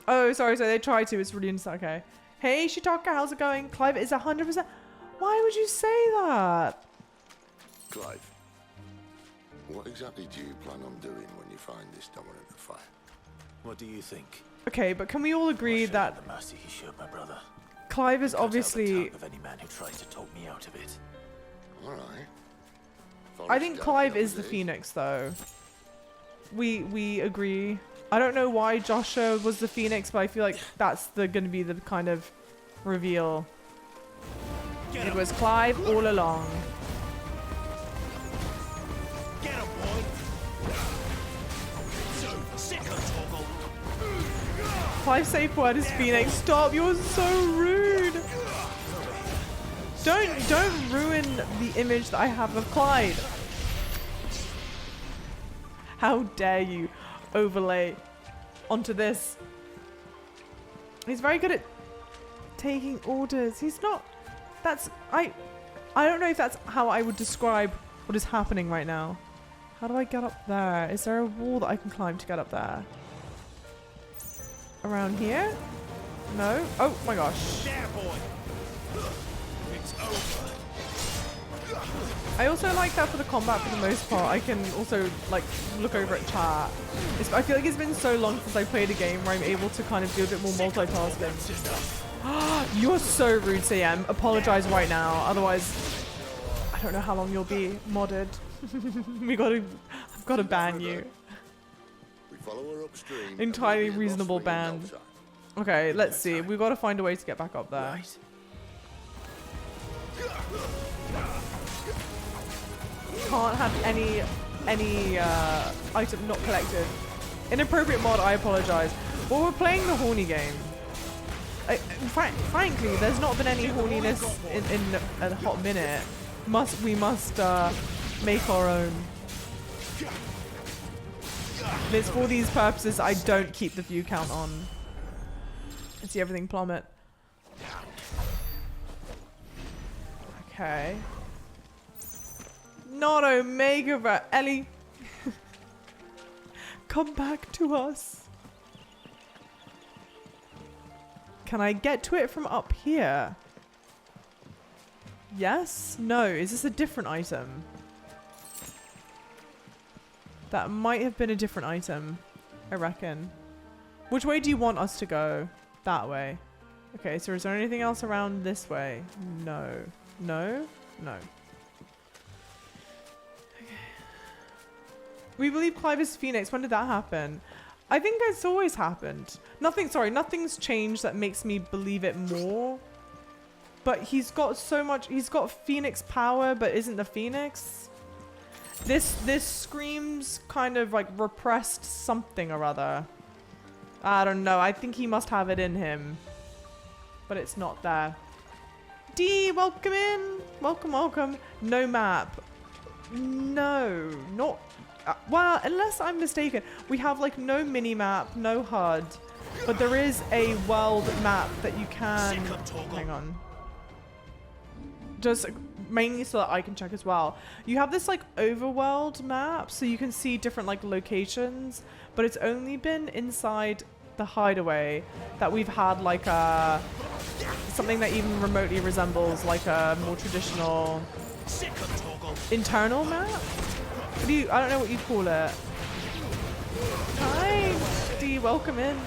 Oh, sorry. They tried to. It's really insane. Okay. Hey, Shitaka, how's it going? Clive is 100%. Why would you say that?
Clive, what exactly do you plan on doing when you find this dominant of fire?
What do you think?
Okay, but can we all agree that
The mercy he showed my brother.
Clive is obviously...
Of any man who tries to talk me out of it.
All right.
I think Clive is the Phoenix, though. We agree. I don't know why Joshua was the Phoenix, but I feel like that's gonna be the kind of reveal. It was Clive all along.
Get him, boy.
Clive's safe word is Phoenix. Stop! You're so rude. Don't ruin the image that I have of Clyde. How dare you overlay onto this? He's very good at taking orders. He's not. That's I don't know if that's how I would describe what is happening right now. How do I get up there? Is there a wall that I can climb to get up there? Around here? No? Oh my gosh.
There, boy. It's over.
I also like that for the combat for the most part. I can also like look over at chat. I feel like it's been so long since I played a game where I'm able to kind of do a bit more multitasking. You're so rude, CM. Apologize right now. Otherwise, I don't know how long you'll be modded. I've got to ban you.
We follow her upstream.
Entirely reasonable ban. Okay, let's see. We've got to find a way to get back up there. Can't have any item not collected. Inappropriate mod, I apologize. Well, we're playing the horny game. Frankly, there's not been any horniness in a hot minute. We must make our own. And it's for these purposes I don't keep the view count on. I see everything plummet. Okay. Not Omega, Ellie. Come back to us. Can I get to it from up here? Yes? No. Is this a different item? That might have been a different item, I reckon. Which way do you want us to go? That way. Okay, so is there anything else around this way? No. No? No. We believe Clive is Phoenix. When did that happen? I think it's always happened. Nothing's changed that makes me believe it more. But he's got so much, he's got Phoenix power, but isn't the Phoenix? This screams kind of like repressed something or other. I don't know. I think he must have it in him. But it's not there. D, welcome in. Welcome, welcome. No map. No, not... well, unless I'm mistaken, we have like no mini-map, no HUD, but there is a world map that you can... Hang on. Just mainly so that I can check as well. You have this like overworld map, so you can see different like locations, but it's only been inside the Hideaway that we've had like a... something that even remotely resembles like a more traditional internal map? What do you, I don't know what you call it. Hi, D, welcome in.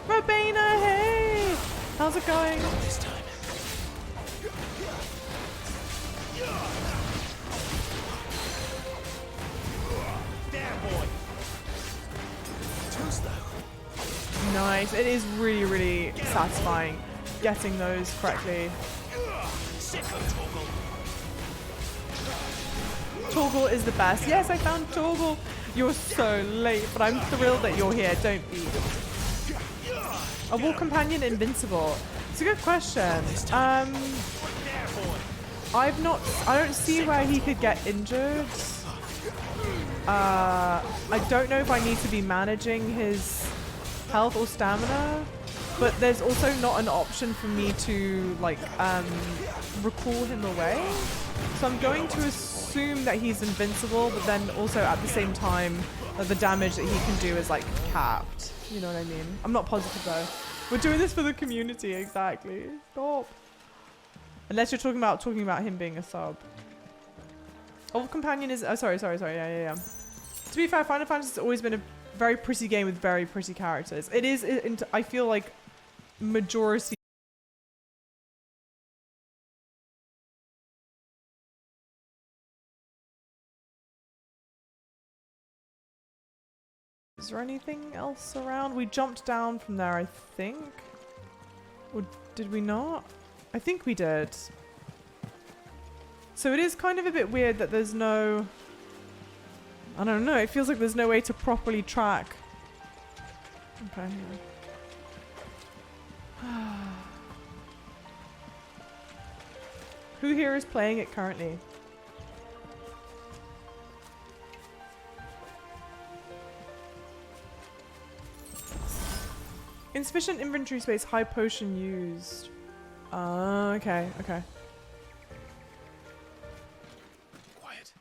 Robina, hey! How's it going? Nice. It is really, really satisfying getting those correctly. Torgal is the best. Yes, I found Torgal. You're so late, but I'm thrilled that you're here. Don't be. A war companion invincible? It's a good question. I don't see where he could get injured. I don't know if I need to be managing his health or stamina, but there's also not an option for me to like recall him away. So I'm going to assume that he's invincible, but then also at the same time that the damage that he can do is like capped. You know what I mean? I'm not positive though. We're doing this for the community, exactly. Stop. Unless you're talking about him being a sub. Old Companion is sorry. Yeah. To be fair, Final Fantasy has always been a very pretty game with very pretty characters. It is. I feel like majority. Is there anything else around? We jumped down from there, I think. Or did we not? I think we did. So it is kind of a bit weird that there's no... I don't know, it feels like there's no way to properly track. Okay. Who here is playing it currently? Insufficient inventory space, high potion used. Okay.
Quiet.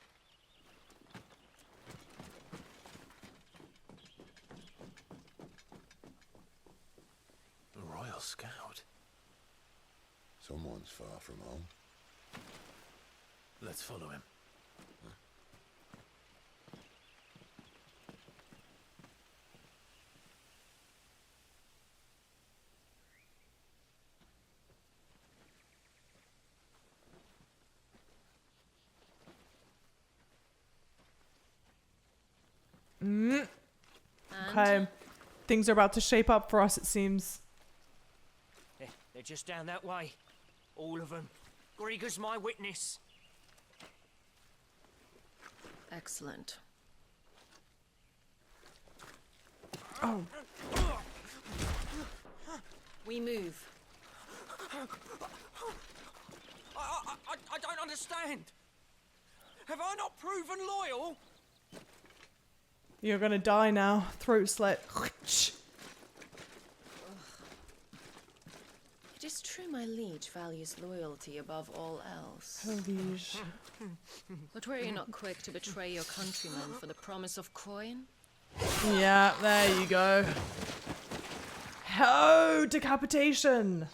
A Royal Scout.
Someone's far from home.
Let's follow him.
Okay. Things are about to shape up for us, it seems.
They're just down that way. All of them. Grieger's my witness.
Excellent.
Oh.
We move.
I don't understand. Have I not proven loyal?
You're gonna die now. Throat slit.
It is true my liege values loyalty above all else.
Oh, liege.
But were you not quick to betray your countrymen for the promise of coin?
Yeah, there you go. Oh, decapitation.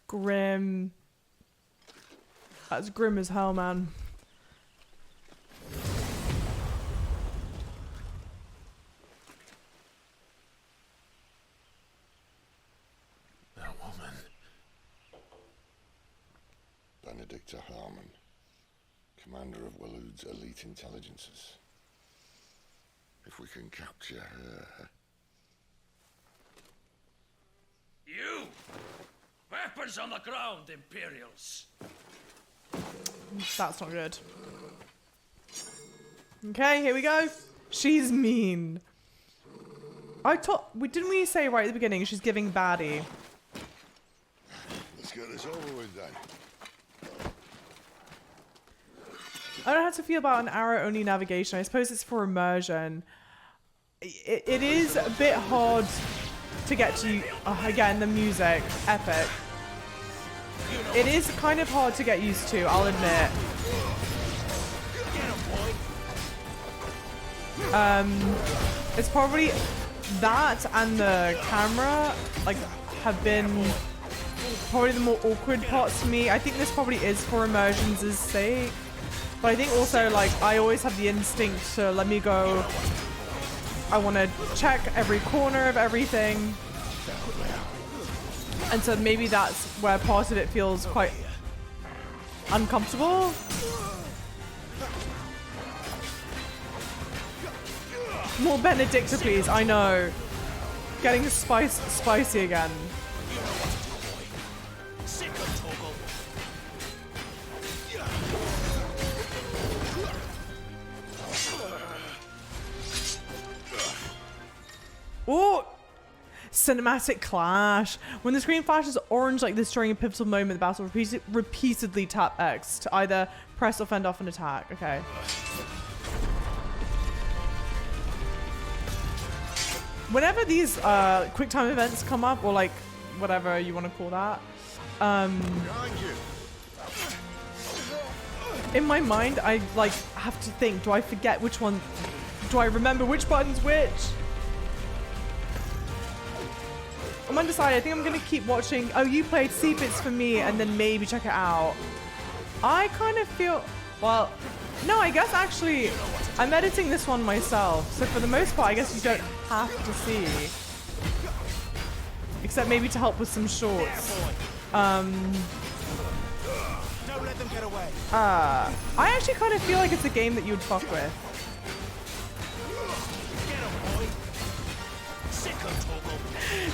Grim. That's grim as hell, man.
That woman.
Benedicta Harmon, commander of Waloed's elite intelligences. If we can capture her...
You! Weapons on the ground, Imperials!
That's not good. Okay, here we go. She's mean. Didn't we say right at the beginning she's giving baddie?
Let's get this over with then.
I don't know how to feel about an arrow-only navigation. I suppose it's for immersion. It is a bit hard to get to... again, the music. Epic. It is kind of hard to get used to, I'll admit. It's probably that and the camera have been probably the more awkward parts to me. I think this probably is for immersion's sake, but I think also I always have the instinct to let me go. I want to check every corner of everything. And so maybe that's where part of it feels quite uncomfortable. More Benedicta, please. I know. Getting spicy again. Ooh! Cinematic clash. When the screen flashes orange like this during a pivotal moment, the battle repeatedly tap X to either press or fend off an attack. Okay. Whenever these quick time events come up, or like whatever you want to call that, in my mind I like have to think, do I forget which one, do I remember which button's which? I'm undecided. I think I'm gonna keep watching. Oh, you played C-Bits for me and then maybe check it out. I kind of feel, well, no, I guess actually I'm editing this one myself, so for the most part I guess you don't have to see, except maybe to help with some shorts. Don't let them get away. I actually kind of feel like it's a game that you would fuck with.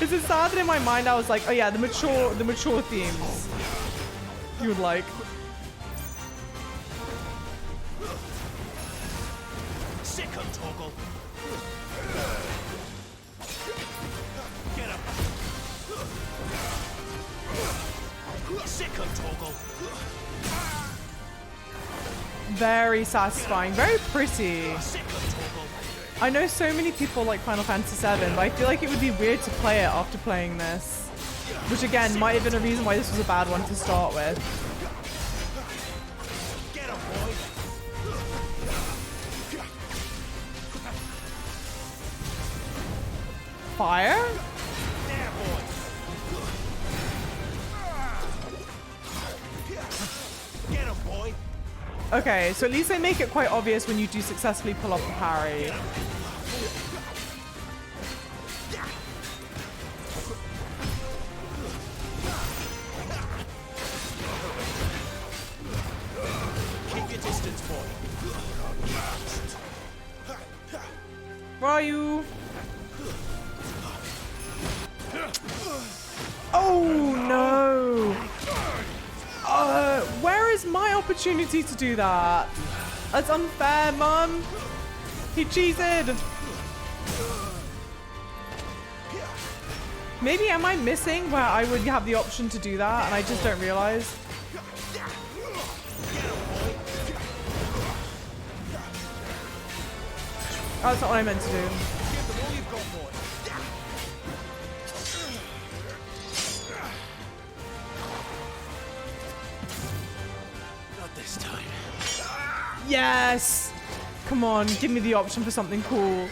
Is it sad that in my mind I was like, oh yeah, the mature themes you would like. Very satisfying, very pretty. I know so many people like Final Fantasy VII, but I feel like it would be weird to play it after playing this. Which again, might have been a reason why this was a bad one to start with. Fire? Okay, so at least they make it quite obvious when you do successfully pull off the parry.
Keep your distance, boy.
Where are you? Oh no! Where is my opportunity to do that? That's unfair, Mum. He cheated. Maybe am I missing where I would have the option to do that and I just don't realize? Oh, that's not what I meant to do. Yes! Come on, give me the option for something cool.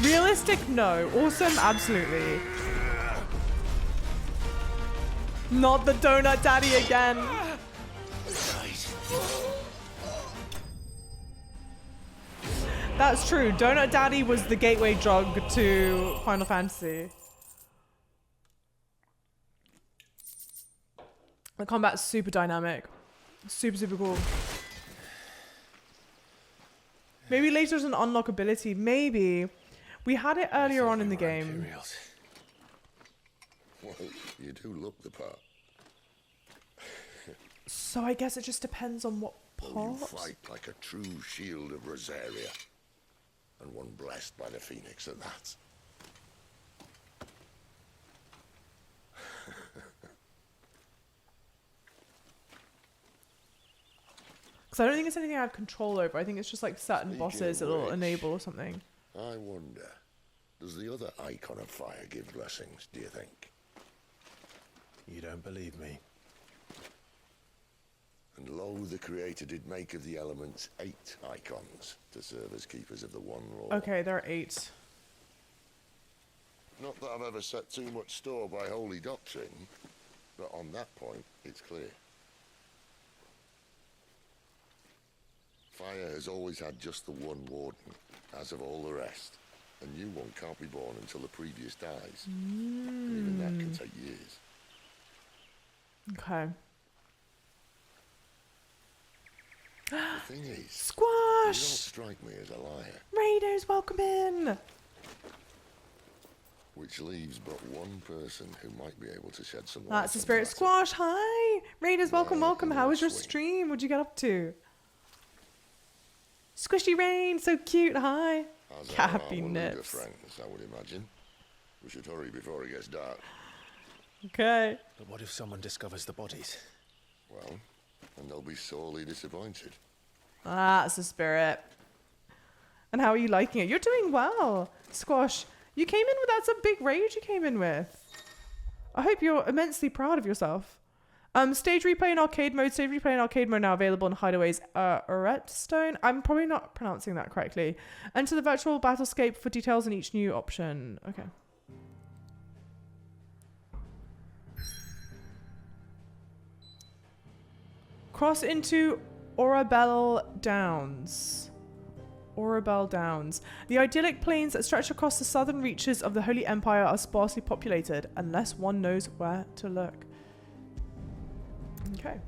Realistic? No. Awesome? Absolutely. Not the Donut Daddy again. That's true. Donut Daddy was the gateway drug to Final Fantasy. The combat's super dynamic. Super, super cool. Maybe later as an unlock ability. Maybe. We had it earlier on in the game.
Well, you do look the part.
So I guess it just depends on what part.
Oh, you fight like a true shield of Rosaria. And one blessed by the Phoenix at that.
Because I don't think it's anything I have control over. I think it's just like certain bosses it'll enable or something.
I wonder, does the other icon of fire give blessings, do you think?
You don't believe me?
And lo, the Creator did make of the elements 8 icons to serve as keepers of the one law.
Okay, there are 8.
Not that I've ever set too much store by holy doctrine, but on that point, it's clear. Fire has always had just the one warden, as of all the rest. A new one can't be born until the previous dies. And even that can take years.
Okay.
The thing is,
Squash!
you don't strike me as a liar.
Raiders, welcome in!
Which leaves but one person who might be able to shed some light.
That's the
on
spirit.
matter.
Squash, hi! Raiders, welcome,
Right
welcome.
in
How
the
was your
swing.
stream? What'd you get up to? Squishy Rain, so cute, hi!
As
Happy
our Luger
nips.
friends, I would imagine. We should hurry before it gets dark.
Okay.
But what if someone discovers the bodies?
Well, and they'll be sorely disappointed.
Ah, that's the spirit. And how are you liking it? You're doing well, Squash. You came in with, that's a big raid you came in with. I hope you're immensely proud of yourself. Stage replay in arcade mode. Stage replay in arcade mode now available in Hideaway's Redstone. I'm probably not pronouncing that correctly. Enter the virtual battlescape for details on each new option. Okay. Cross into Orabel Downs. Orabel Downs. The idyllic plains that stretch across the southern reaches of the Holy Empire are sparsely populated, unless one knows where to look. Okay.